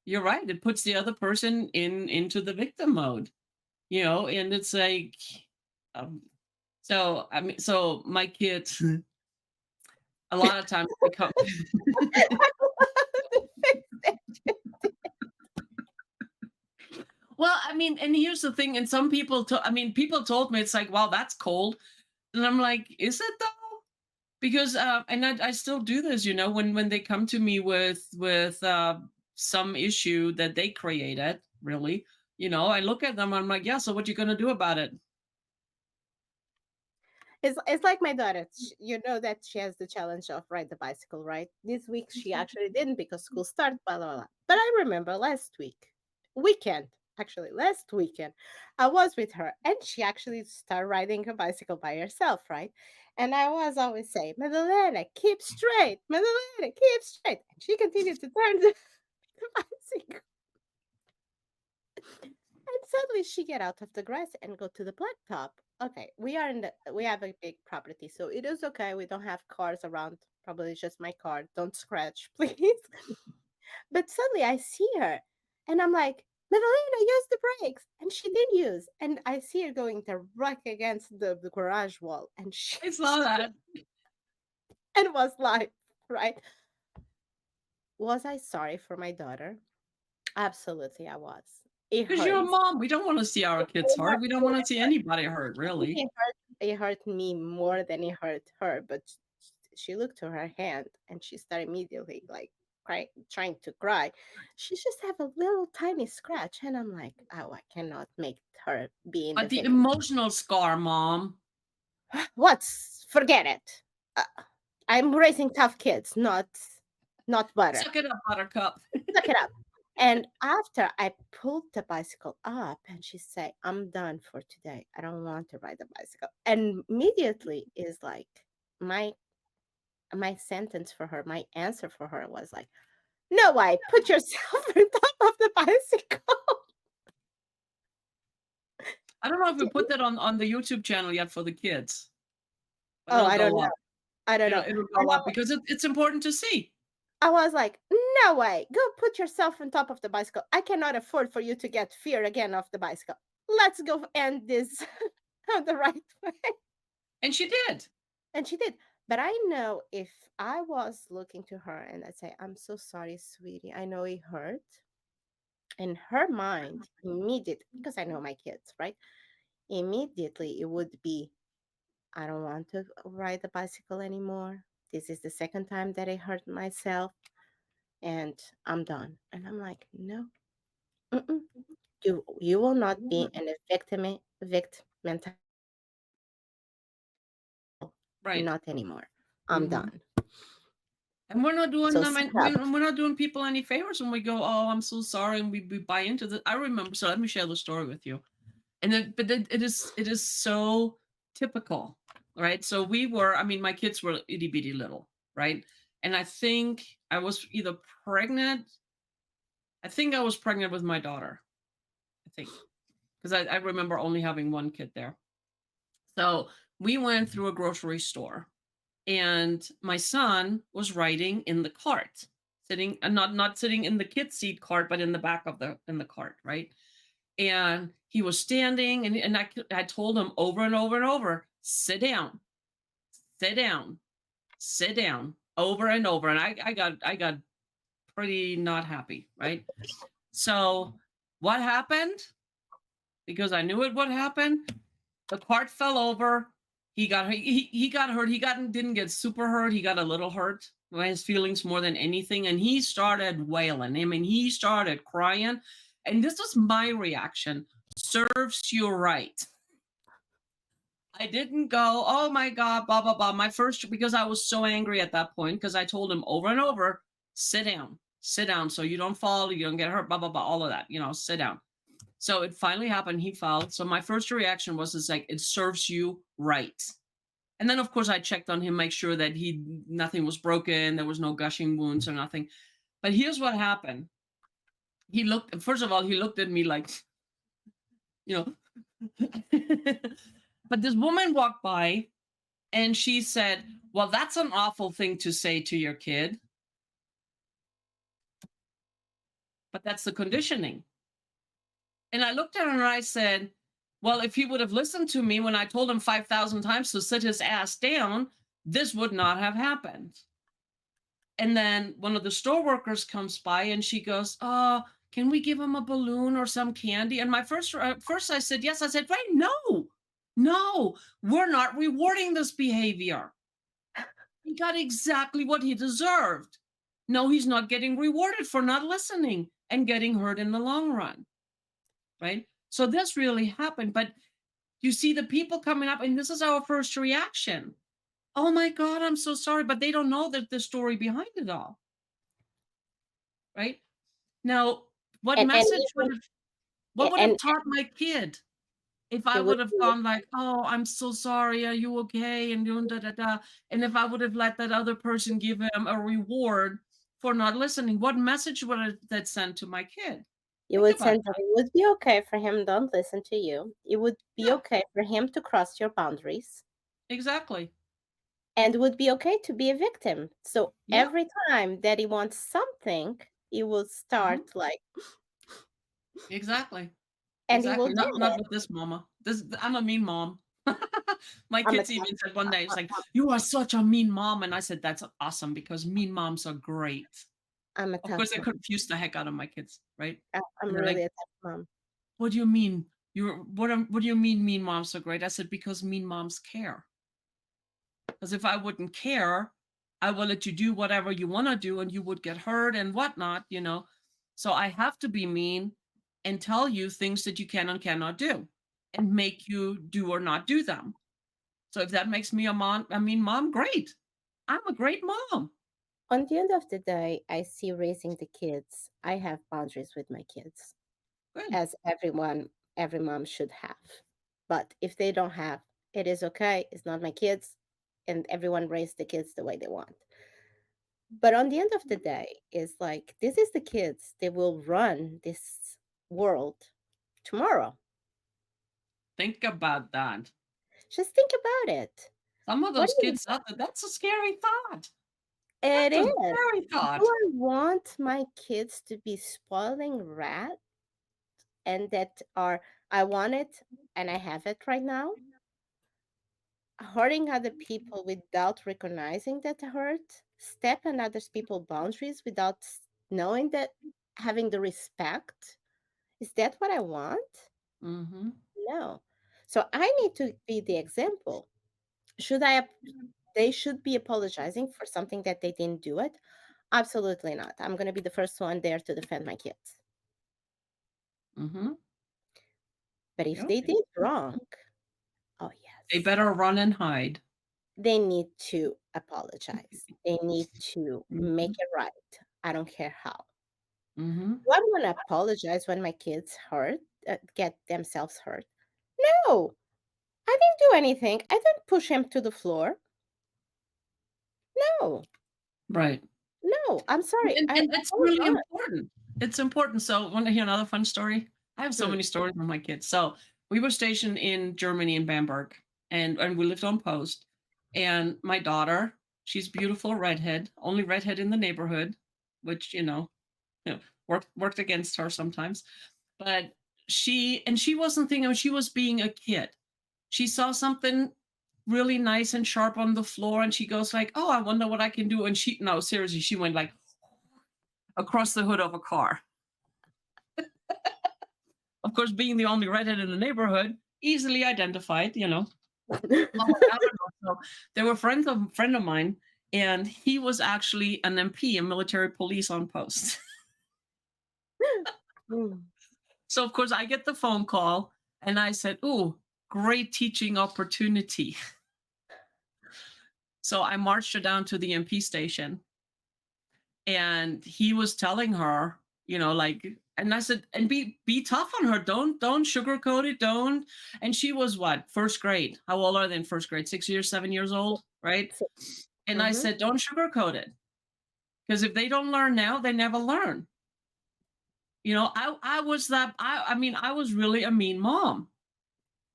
You're right. It puts the other person into the victim mode, and it's like, um, so I mean, so my kids, a lot of times they come. Well, I mean, and here's the thing, and some people, I mean, people told me it's like, wow, that's cold, and I'm like, is it though? Because and I still do this, when they come to me with some issue that they created, really, I look at them, I'm like, yeah, so what you gonna do about it? It's like my daughter. You know that she has the challenge of ride the bicycle, right? This week she actually didn't because school started, blah blah blah. But I remember last weekend, I was with her and she actually started riding her bicycle by herself, right? And I was always saying, Madalena, keep straight, Madalena, keep straight. And she continued to turn the bicycle. And suddenly she get out of the grass and go to the blacktop. Okay, we have a big property, so it is okay. We don't have cars around. Probably just my car. Don't scratch, please. But suddenly I see her and I'm like, Madalena, use the brakes. And she didn't use. And I see her going direct against the garage wall. And she, I saw that and was like, right? Was I sorry for my daughter? Absolutely, I was. It because you're a hurts. mom. We don't want to see our kids It hurt. hurt. We don't want to see anybody hurt, really. It hurt me more than it hurt her. But she looked to her hand and she started immediately like trying to cry. She just have a little tiny scratch, and I'm like, oh, I cannot make her be in the But the victim. emotional scar, mom. What's forget it. Uh, I'm raising tough kids, not butter. Suck it up, Buttercup. Look it up. And after I pulled the bicycle up, and she said, I'm done for today. I don't want to ride the bicycle. And immediately is like my my sentence for her, my answer for her was like, no way, put yourself on top of the bicycle. I don't know if we put that on the YouTube channel yet for the kids, but Oh, it'll I don't go know. up. I don't know. It'll And go up because it's important to see. I was like, no way, go put yourself on top of the bicycle. I cannot afford for you to get fear again of the bicycle. Let's go end this the right way. And she did. And she did. But I know if I was looking to her and I'd say, I'm so sorry, sweetie. I know it hurt. In her mind, immediately, because I know my kids, right? Immediately it would be, I don't want to ride the bicycle anymore. This is the second time that I hurt myself and I'm done. And I'm like, no, mm-mm. You will not be in a victim mentality, Right. not anymore. I'm Hmm. done. And we're not doing So them, sit and up. we're not doing people any favors when we go, oh, I'm so sorry, and we buy into the. I remember. So let me share the story with you. And then, but it is so typical, right? So we were. I mean, my kids were itty bitty little, right? And I think I was either pregnant. I think I was pregnant with my daughter. I think because I remember only having one kid there. So we went through a grocery store and my son was riding in the cart, sitting and not sitting in the kid seat cart, but in the back of the cart, right? And he was standing and I told him over and over and over, sit down, sit down, sit down, over and over. And I got pretty not happy, right? So what happened? Because I knew it would happen. The cart fell over. He got hurt. He didn't get super hurt. He got a little hurt by his feelings more than anything. And he started wailing. I mean, he started crying. And this was my reaction. Serves you right. I didn't go, oh my God, blah, blah, blah. My first, because I was so angry at that point, because I told him over and over, sit down so you don't fall, you don't get hurt, blah, blah, blah, all of that, sit down. So it finally happened. He fell. So my first reaction was, it's like, it serves you right. And then, of course, I checked on him, make sure that nothing was broken. There was no gushing wounds or nothing. But here's what happened. First of all, he looked at me like, you know, but this woman walked by and she said, well, that's an awful thing to say to your kid. But that's the conditioning. And I looked at her and I said, well, if he would have listened to me when I told him 5,000 times to sit his ass down, this would not have happened. And then one of the store workers comes by and she goes, oh, can we give him a balloon or some candy? And my first I said, yes. I said, right, no, we're not rewarding this behavior. He got exactly what he deserved. No, he's not getting rewarded for not listening and getting hurt in the long run. Right? So this really happened. But you see the people coming up, and this is our first reaction. Oh my God, I'm so sorry. But they don't know that the story behind it all. Right? Now, what And message even, what would have and taught my kid if I it would would have be gone like, oh, I'm so sorry, are you okay? And doing da da da. And if I would have let that other person give him a reward for not listening, what message would that send to my kid? You Think would about send that it would be okay for him don't listen to you. It would be yeah, okay for him to cross your boundaries, exactly. and it would be okay to be a victim. So Yeah. every time that he wants something, he will Mhm. start like, Exactly. and he will Exactly. do Not it. with this mama. This I'm a mean mom. My I'm a kids tough, even said one day, it's like, I- "You are such a mean mom," and I said, "That's awesome because mean moms are great." I'm a Of tough course, I mom. confused the heck out of my kids, right? I'm And they're really like, a tough mom. "What do you mean? What do you mean mean moms are great?" I said, "Because mean moms care. Because if I wouldn't care, I will let you do whatever you want to do and you would get hurt and whatnot, you know. So I have to be mean and tell you things that you can and cannot do and make you do or not do them. So if that makes me a mom, I mean, mom, great. I'm a great mom. On the end of the day, I see raising the kids. I have boundaries with my kids, Good. as every mom should have. But if they don't have, it is okay. It's not my kids, and everyone raised the kids the way they want. But on the end of the day, it's like this is the kids. They will run this world tomorrow. Think about that. Just think about it. Some of What those do you kids out there, that's a scary thought. It That's a is. scary Do thought. I want my kids to be spoiling rat and that are I want it and I have it right now? Hurting other people without recognizing that hurt, step on other people's boundaries without knowing that having the respect. Is that what I want? Hmm. No. So I need to be the example. Should I they should be apologizing for something that they didn't do it? Absolutely not. I'm going to be the first one there to defend my kids. Hmm. But if Yep. they did wrong, oh They yes, better run and hide. they need to apologize. They need to make Hmm. it right. I don't care how. Hmm. Do I want to apologize when my kids get themselves hurt? No, I didn't do anything. I didn't push him to the floor. No, Right. no, I'm sorry. And I it's hold really on. important. It's important. So, want to hear another fun story? I have so Hmm. many stories with my kids. So, we were stationed in Germany in Bamberg, and we lived on post. And my daughter, she's beautiful redhead, only redhead in the neighborhood, which worked against her sometimes. But she wasn't thinking she was being a kid. She saw something really nice and sharp on the floor, and she goes like, "Oh, I wonder what I can do." And she no, seriously, she went like across the hood of a car. Of course, being the only redhead in the neighborhood, easily identified, you know. Oh, I don't know. So they were friend of mine, and he was actually an MP, a military police on post. Mm. So of course I get the phone call and I said, "Ooh, great teaching opportunity." So I marched her down to the MP station and he was telling her, like, and I said, and be tough on her. Don't sugarcoat it. Don't. And she was what, first grade? How old are they in first grade? 6 years, 7 years old, right? So, And I mhm. said, don't sugarcoat it. Because if they don't learn now, they never learn. I was that I mean, I was really a mean mom,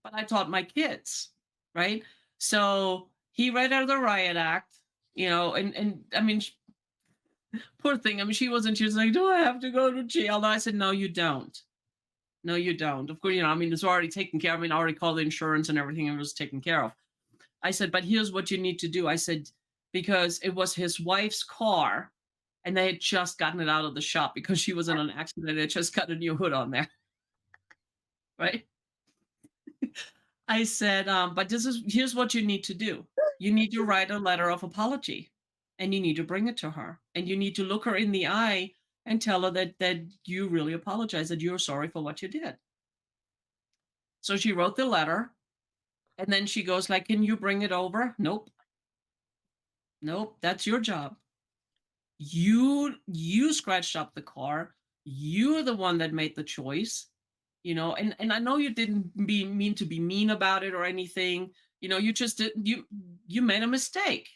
but I taught my kids, right? So he read out of the riot act, and I mean, poor thing. I mean, she was like, "Do I have to go to jail?" And I said, "No, you don't. No, you don't." Of course, I mean, it's already taken care of. I mean, I already called the insurance and everything, and it was taken care of. I said, "But here's what you need to do." I said, because it was his wife's car, and they had just gotten it out of the shop because she was in an accident. They just got a new hood on there, right? I said, "But here's what you need to do. You need to write a letter of apology, and you need to bring it to her, and you need to look her in the eye and tell her that you really apologize, that you're sorry for what you did." So she wrote the letter, and then she goes like, "Can you bring it over?" Nope, nope. That's your job. You scratched up the car. You're the one that made the choice. And I know you didn't mean to be mean about it or anything. You just did you made a mistake.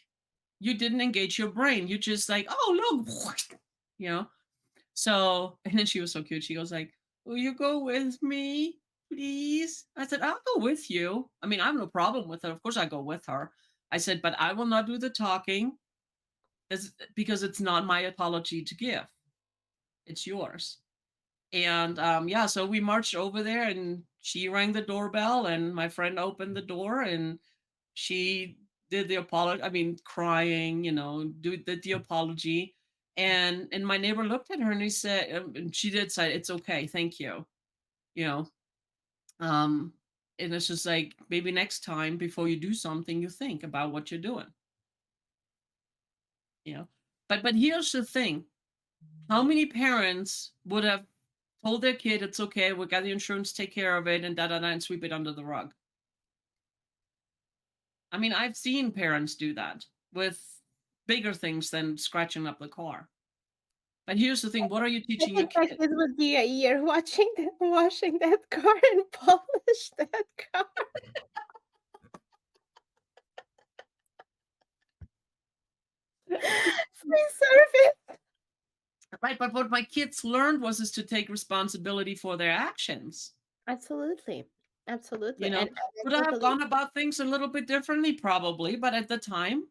You didn't engage your brain. You just like, oh look, you know. So and then she was so cute. She goes like, Will you go with me, please? I said, I'll go with you. I mean, I have no problem with her. Of course, I go with her. I said, but I will not do the talking because it's not my apology to give. It's yours. And yeah, so we marched over there and she rang the doorbell and my friend opened the door and she did the apology. I mean, crying, did the apology. And my neighbor looked at her and he said, and she did say, it's okay, thank you. You know, um, and it's just like maybe next time before you do something, you think about what you're doing, you know. But here's the thing. How many parents would have told their kid it's okay, we got the insurance, take care of it, and da da da, and sweep it under the rug? I mean, I've seen parents do that with bigger things than scratching up the car. But here's the thing, what are you I teaching your think my kid? kid would be a year watching washing that car and polish that car. Free service. Right, but what my kids learned was is to take responsibility for their actions. Absolutely. You Absolutely. know, And I could I have totally gone about things a little bit differently? Probably, but at the time,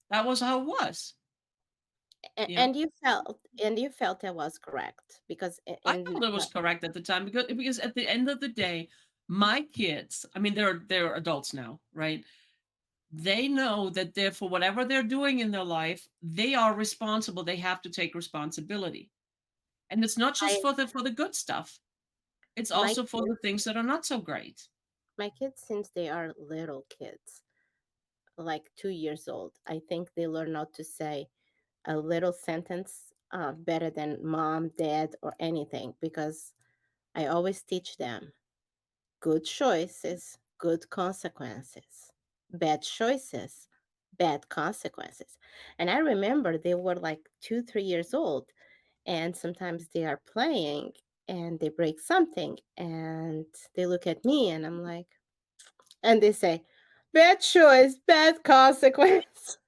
that was how it was. You know, and you felt that was correct because I felt it was correct at the time because at the end of the day, my kids, I mean, they're adults now, right? They know that they're for whatever they're doing in their life, they are responsible. They have to take responsibility. And it's not just I for the good stuff. It's my also for kids the things that are not so great. my kids since they are little kids, like 2 years old, I think they learn not to say a little sentence better than mom, dad, or anything because I always teach them good choices, good consequences, bad choices, bad consequences. And I remember they were like 2, 3 years old, and sometimes they are playing and they break something, and they look at me, and I'm like, and they say, bad choice, bad consequence.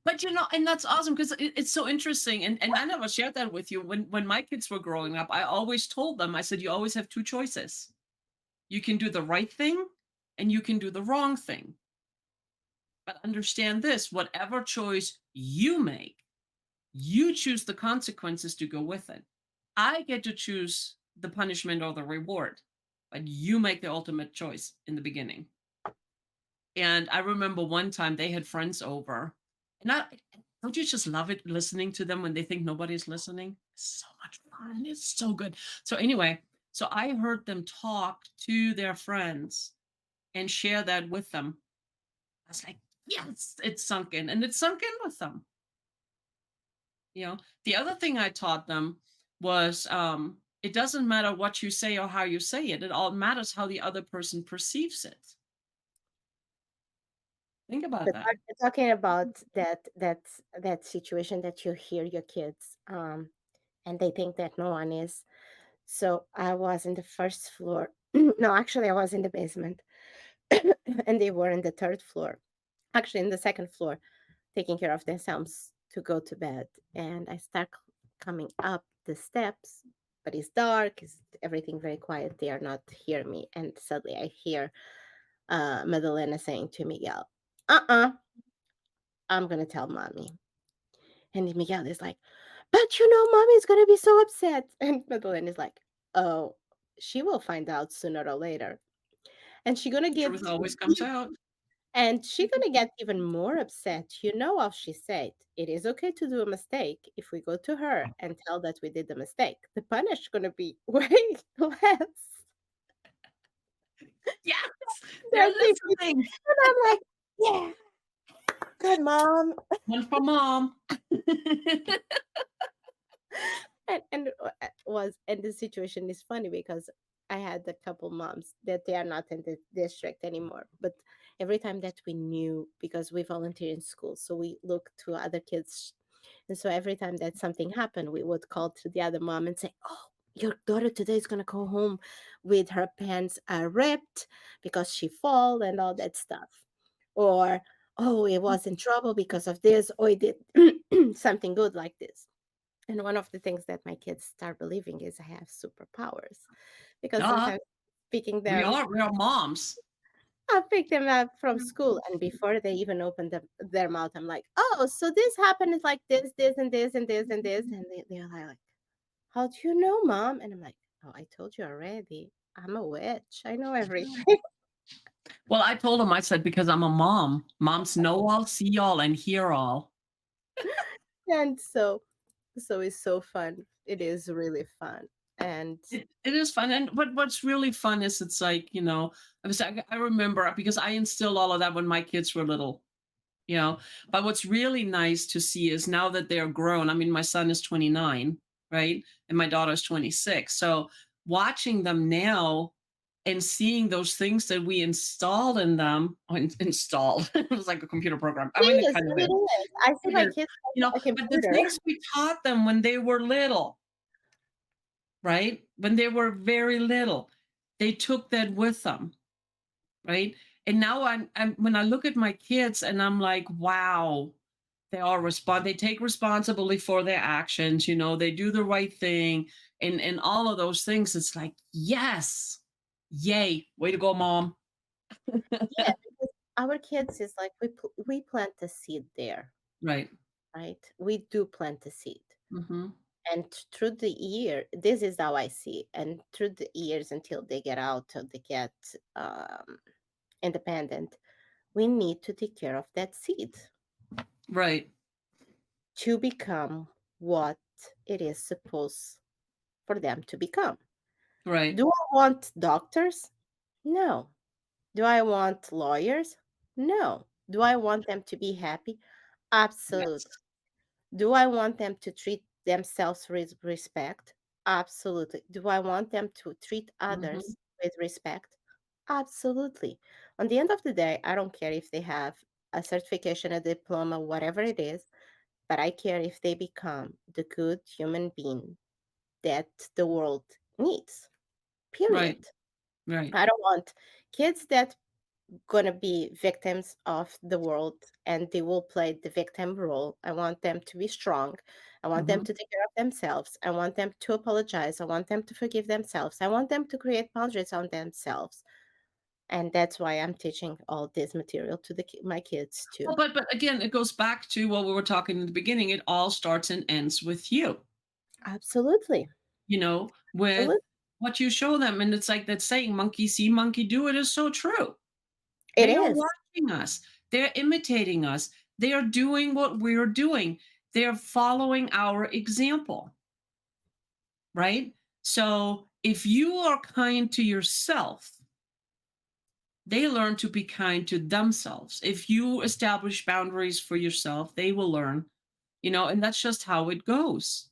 But and that's awesome because it's so interesting. And I never shared that with you. When my kids were growing up, I always told them, I said, you always have two choices. You can do the right thing and you can do the wrong thing. But understand this, whatever choice you make, you choose the consequences to go with it. I get to choose the punishment or the reward, but you make the ultimate choice in the beginning. And I remember one time they had friends over, and don't you just love it listening to them when they think nobody's listening? It's so much fun. It's so good. So anyway, so I heard them talk to their friends and share that with them. I was like, yes, it's sunk in, and it's sunk in with them. The other thing I taught them was it doesn't matter what you say or how you say it. It all matters how the other person perceives it. Think about But that. talking about that situation that you hear your kids, and they think that no one is. So I was in the first floor. No, actually, I was in the basement, and they were in the third floor. Actually, in the second floor, taking care of themselves to go to bed. And I start coming up the steps, but it's dark. It's everything very quiet. They are not hear me, and suddenly I hear Madalena saying to Miguel, I'm gonna tell mommy." And Miguel is like, "But you know, mommy's gonna be so upset." And Madeleine is like, "Oh, she will find out sooner or later. And she gonna get Truth always comes out. even more upset. You know how she said, it is okay to do a mistake. If we go to her and tell that we did the mistake, the punish gonna be way less Yes, they're than if we-" listening. And I'm like, "Yeah, good mom." One for mom. And the situation is funny because I had a couple moms that they are not in the district anymore, but every time that we knew, because we volunteer in school, so we look to other kids, and so every time that something happened, we would call to the other mom and say, "Oh, your daughter today is gonna go home with her pants ripped because she fall and all that stuff," or, "Oh, it was in trouble because of this, or it did something good like this." And one of the things that my kids start believing is I have superpowers because Duh. sometimes picking them We are moms. I'll pick them up from school, and before they even open their mouth, I'm like, "Oh, so this happened is like this, and this, and this, and this," and they're like, "How do you know, mom?" And I'm like, "Oh, I told you already. I'm a witch. I know everything." Well, I told him, I said, because I'm a mom. Moms know all, see all, and hear all. And so it's so fun. It is really fun, and It is fun. And what's really fun is it's like, I remember because I instilled all of that when my kids were little, you know. But what's really nice to see is now that they're grown. I mean, my son is 29, right? And my daughter is 26. So watching them now and seeing those things that we installed in them, installed, it was like a computer program. I mean, it it kind of it is. is. I see It my is, kids like a but the computer. things we taught them when they were little, right? When they were very little, they took that with them, right? And now I'm when I look at my kids and I'm like, wow, they take responsibility for their actions, they do the right thing and all of those things. It's like, yes, yay, way to go, mom. Yeah, because our kids is like we plant the seed there, Right. right? We do plant the seed. Hmm. And through the year, this is how I see. And through the years until they get out, till they get independent, we need to take care of that seed Right. to become what it is supposed for them to become. Right. Do I want doctors? No. Do I want lawyers? No. Do I want them to be happy? Yes. Absolutely. Do I want them to treat themselves with respect? Absolutely. Do I want them to treat Hmm. others with respect? Absolutely. On the end of the day, I don't care if they have a certification, a diploma, whatever it is, but I care if they become the good human being that the world needs. Right. Period. Right. I don't want kids that gonna be victims of the world and they will play the victim role. I want them to be strong. I want them Hmm. to take care of themselves. I want them to apologize. I want them to forgive themselves. I want them to create boundaries on themselves. And that's why I'm teaching all this material to my kids Well, too. but again, it goes back to what we were talking in the beginning. It all starts and ends with you, Absolutely. with Absolutely. what you show them. And it's like that saying, monkey see, monkey do. It is so true. It They are is. watching us. They're imitating us. They are doing what we're doing. They're following our example, right? So if you are kind to yourself, they learn to be kind to themselves. If you establish boundaries for yourself, they will learn, and that's just how it goes.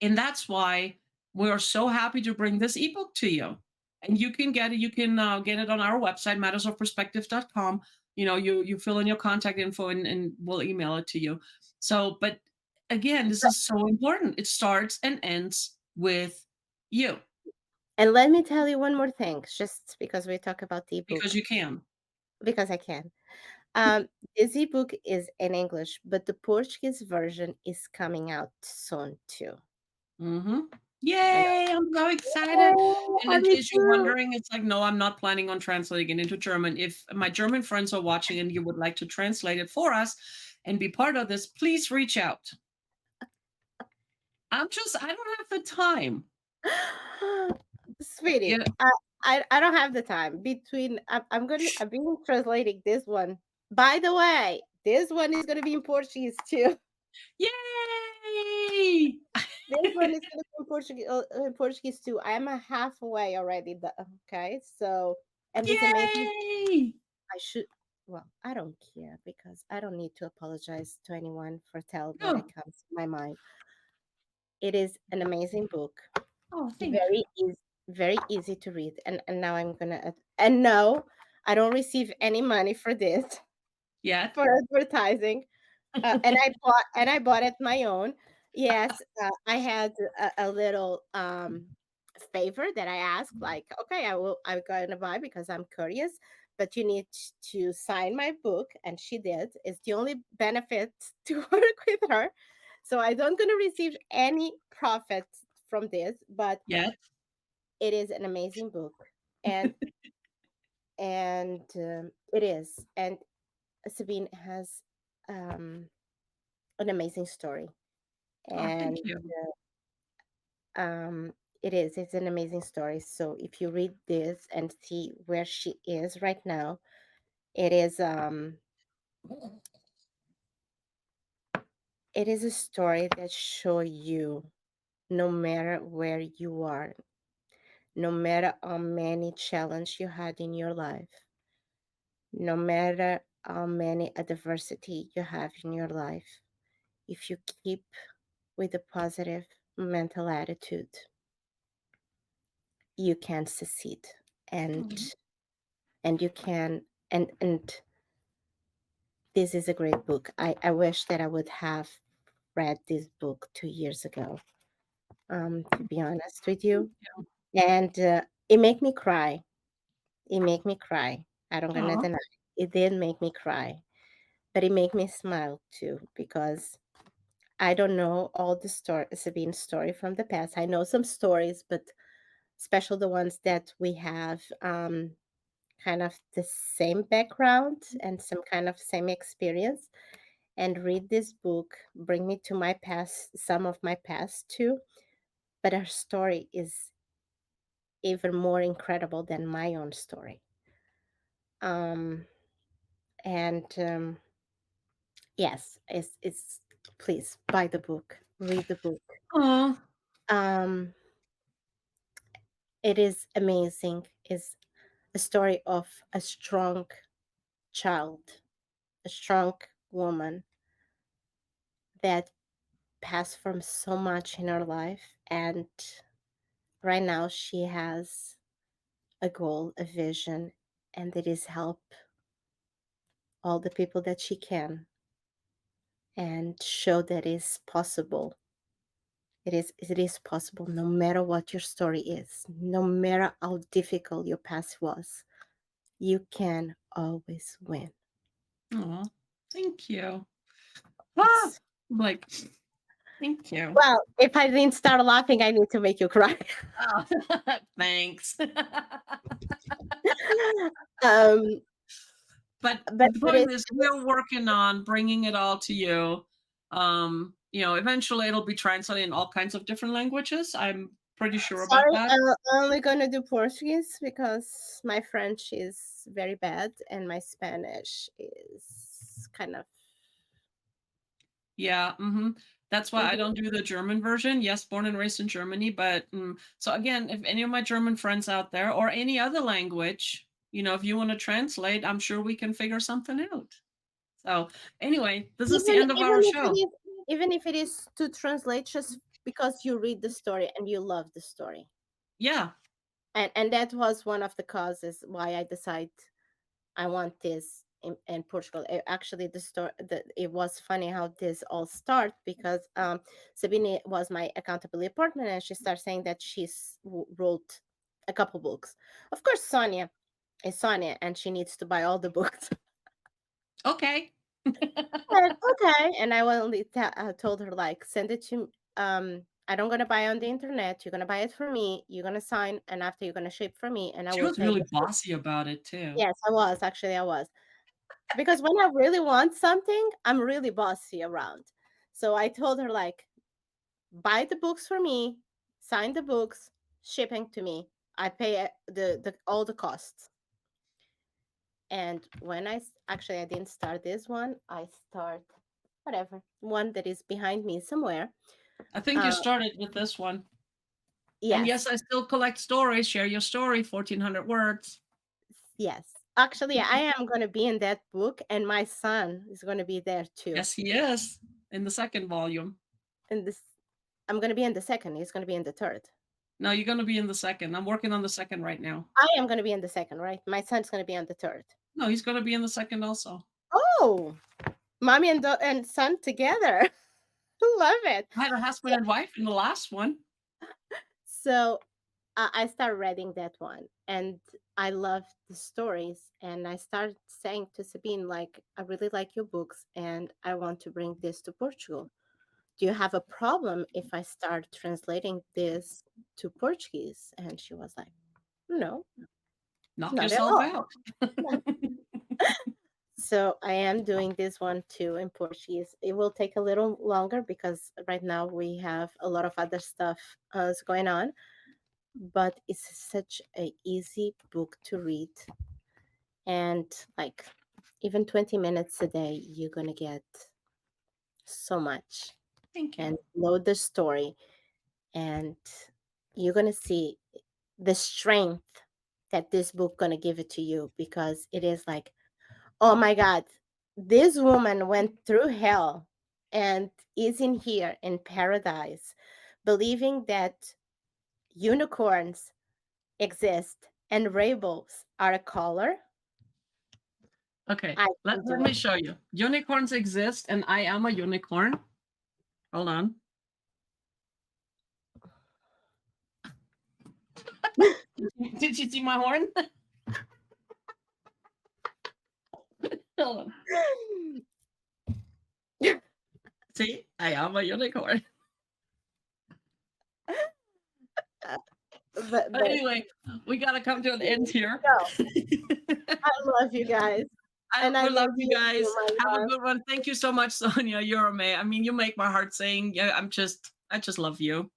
And that's why we're so happy to bring this ebook to you. And you can get it. You can get it on our website, mattersofperspective.com. You fill in your contact info and we'll email it to you. So, but again, this is so important. It starts and ends with you And let me tell you one more thing, just because we talk about the because ebook, you can. because I can. This ebook is in English, but the Portuguese version is coming out soon too. Hmm. And Yay! I'm so excited. And in me case you're too. wondering, it's like, no, I'm not planning on translating it into German. If my German friends are watching and you would like to translate it for us and be part of this, please reach out. I don't have the time. Sweetie, Yeah. I don't have the time. I'm being translating this one. By the way, this one is gonna be in Portuguese too. Yay! This one is gonna be in Portuguese too. I am a halfway already. Okay, so and this amazing. Yay! I should. Well, I don't care because I don't need to apologize to anyone for telling what it Oh, comes to my mind. It is an amazing book. oh, thank you. Very easy, very easy to read. And now I'm gonna and no, I don't receive any money for this Yet. for advertising. And I bought it my own. Yes, I had a little favor that I asked, like, okay, I'm gonna buy because I'm curious, but you need to sign my book, and she did. It's the only benefit to work with her. So I don't gonna receive any profit from this, but Yet. it is an amazing book, and it is, and Sabine has um, an amazing story, Oh, thank and you. um, it's an amazing story. So if you read this and see where she is right now, it is it is a story that show you, no matter where you are, no matter how many challenge you had in your life, no matter how many adversity you have in your life, if you keep with a positive mental attitude, you can succeed, Mhm. and you can, and this is a great book. I wish that I would have read this book 2 years ago, to be honest with Thank you. you. And it made me cry. It made me cry. I don't gonna Aw. deny. It did make me cry, but it made me smile too, because I don't know all the story, Sabine's story from the past. I know some stories, but especially the ones that we have kind of the same background and some kind of same experience. And read this book bring me to my past, some of my past too. But her story is even more incredible than my own story. Um, and Yes, it's please buy the book, read the book. Aw. Um, it is amazing. It's a story of a strong child, a strong woman that passed from so much in her life, and right now she has a goal, a vision, and it is help all the people that she can, and show that is possible. It is possible, no matter what your story is, no matter how difficult your past was, you can always win. Aw. Thank you. Ah! It's Like, thank you. Well, if I didn't start laughing, I need to make you cry. Oh, thanks. um, But but the it point is we're working on bringing it all to you. Eventually it'll be translated in all kinds of different languages. I'm pretty sure about sorry, that. I'm only gonna do Portuguese because my French is very bad and my Spanish is kind of. Yeah, that's why I Mhm. don't do the German version. Yes, born and raised in Germany, but so again, if any of my German friends out there or any other language, if you want to translate, I'm sure we can figure something out. So, anyway, this is the Even end of even our if it show. is even if it is to translate just because you read the story and you love the story. Yeah. And that was one of the causes why I decide I want this in Portugal. Actually, it was funny how this all start, because Sabine was my accountability partner, and she started saying that wrote a couple books. Of course, Sonia is Sonia, and she needs to buy all the books. Okay. And okay, and I only told her, like, send it to. I don't gonna buy on the internet. You're gonna buy it for me. You're gonna sign, and after you're gonna ship for me, and I She will was pay really the ship. bossy about it too. Yes, I was actually. I was, because when I really want something, I'm really bossy around. So I told her, like, buy the books for me, sign the books, shipping to me. I pay the all the costs. And when actually I didn't start this one, I start whatever one that is behind me somewhere. I think you Uh, started with this one. And yes, yes, I still collect stories. Share your story, 1,400 words. yes. Actually, I am going to be in that book, and my son is going to be there too. Yes, he is in the second volume. And this, I'm going to be in the second. He's going to be in the third. No, you're going to be in the second. I'm working on the second right now. I am going to be in the second, right? My son's going to be on the third. No, he's going to be in the second also. Oh, mommy and son together. Love it. I had a husband and wife in the last one. So I started reading that one, and I love the stories. And I started saying to Sabine, like, I really like your books, and I want to bring this to Portugal. do you have a problem if I start translating this to Portuguese? And she was like, no, Knock not at yourself all. out. So I am doing this one too in Portuguese. It will take a little longer because right now we have a lot of other stuff is going on, but it's such a easy book to read. And like even 20 minutes a day, you're gonna get so much Thank you. and know the story, and you're gonna see the strength that this book gonna give it to you, because it is like, oh my God, this woman went through hell and is in here in paradise, believing that unicorns exist and rainbows are a color. Okay, I let, can let do me it. show you. Unicorns exist, and I am a unicorn. Hold on. Did you see my horn? Hold on. See, I am a unicorn. But But anyway, we gotta come to an end here. no, I love you guys, I and I we love love you you too, guys. my Have a love. good one. Thank you so much, Sonia. You're amazing. I mean, you make my heart sing. Yeah, I just love you.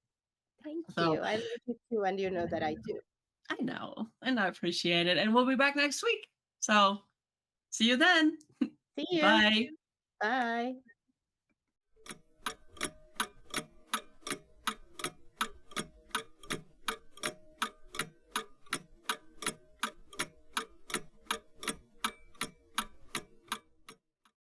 Thank So you. I love you too, and you know that I do. I know, and I appreciate it. And we'll be back next week. So see you then. See you. Bye. Bye.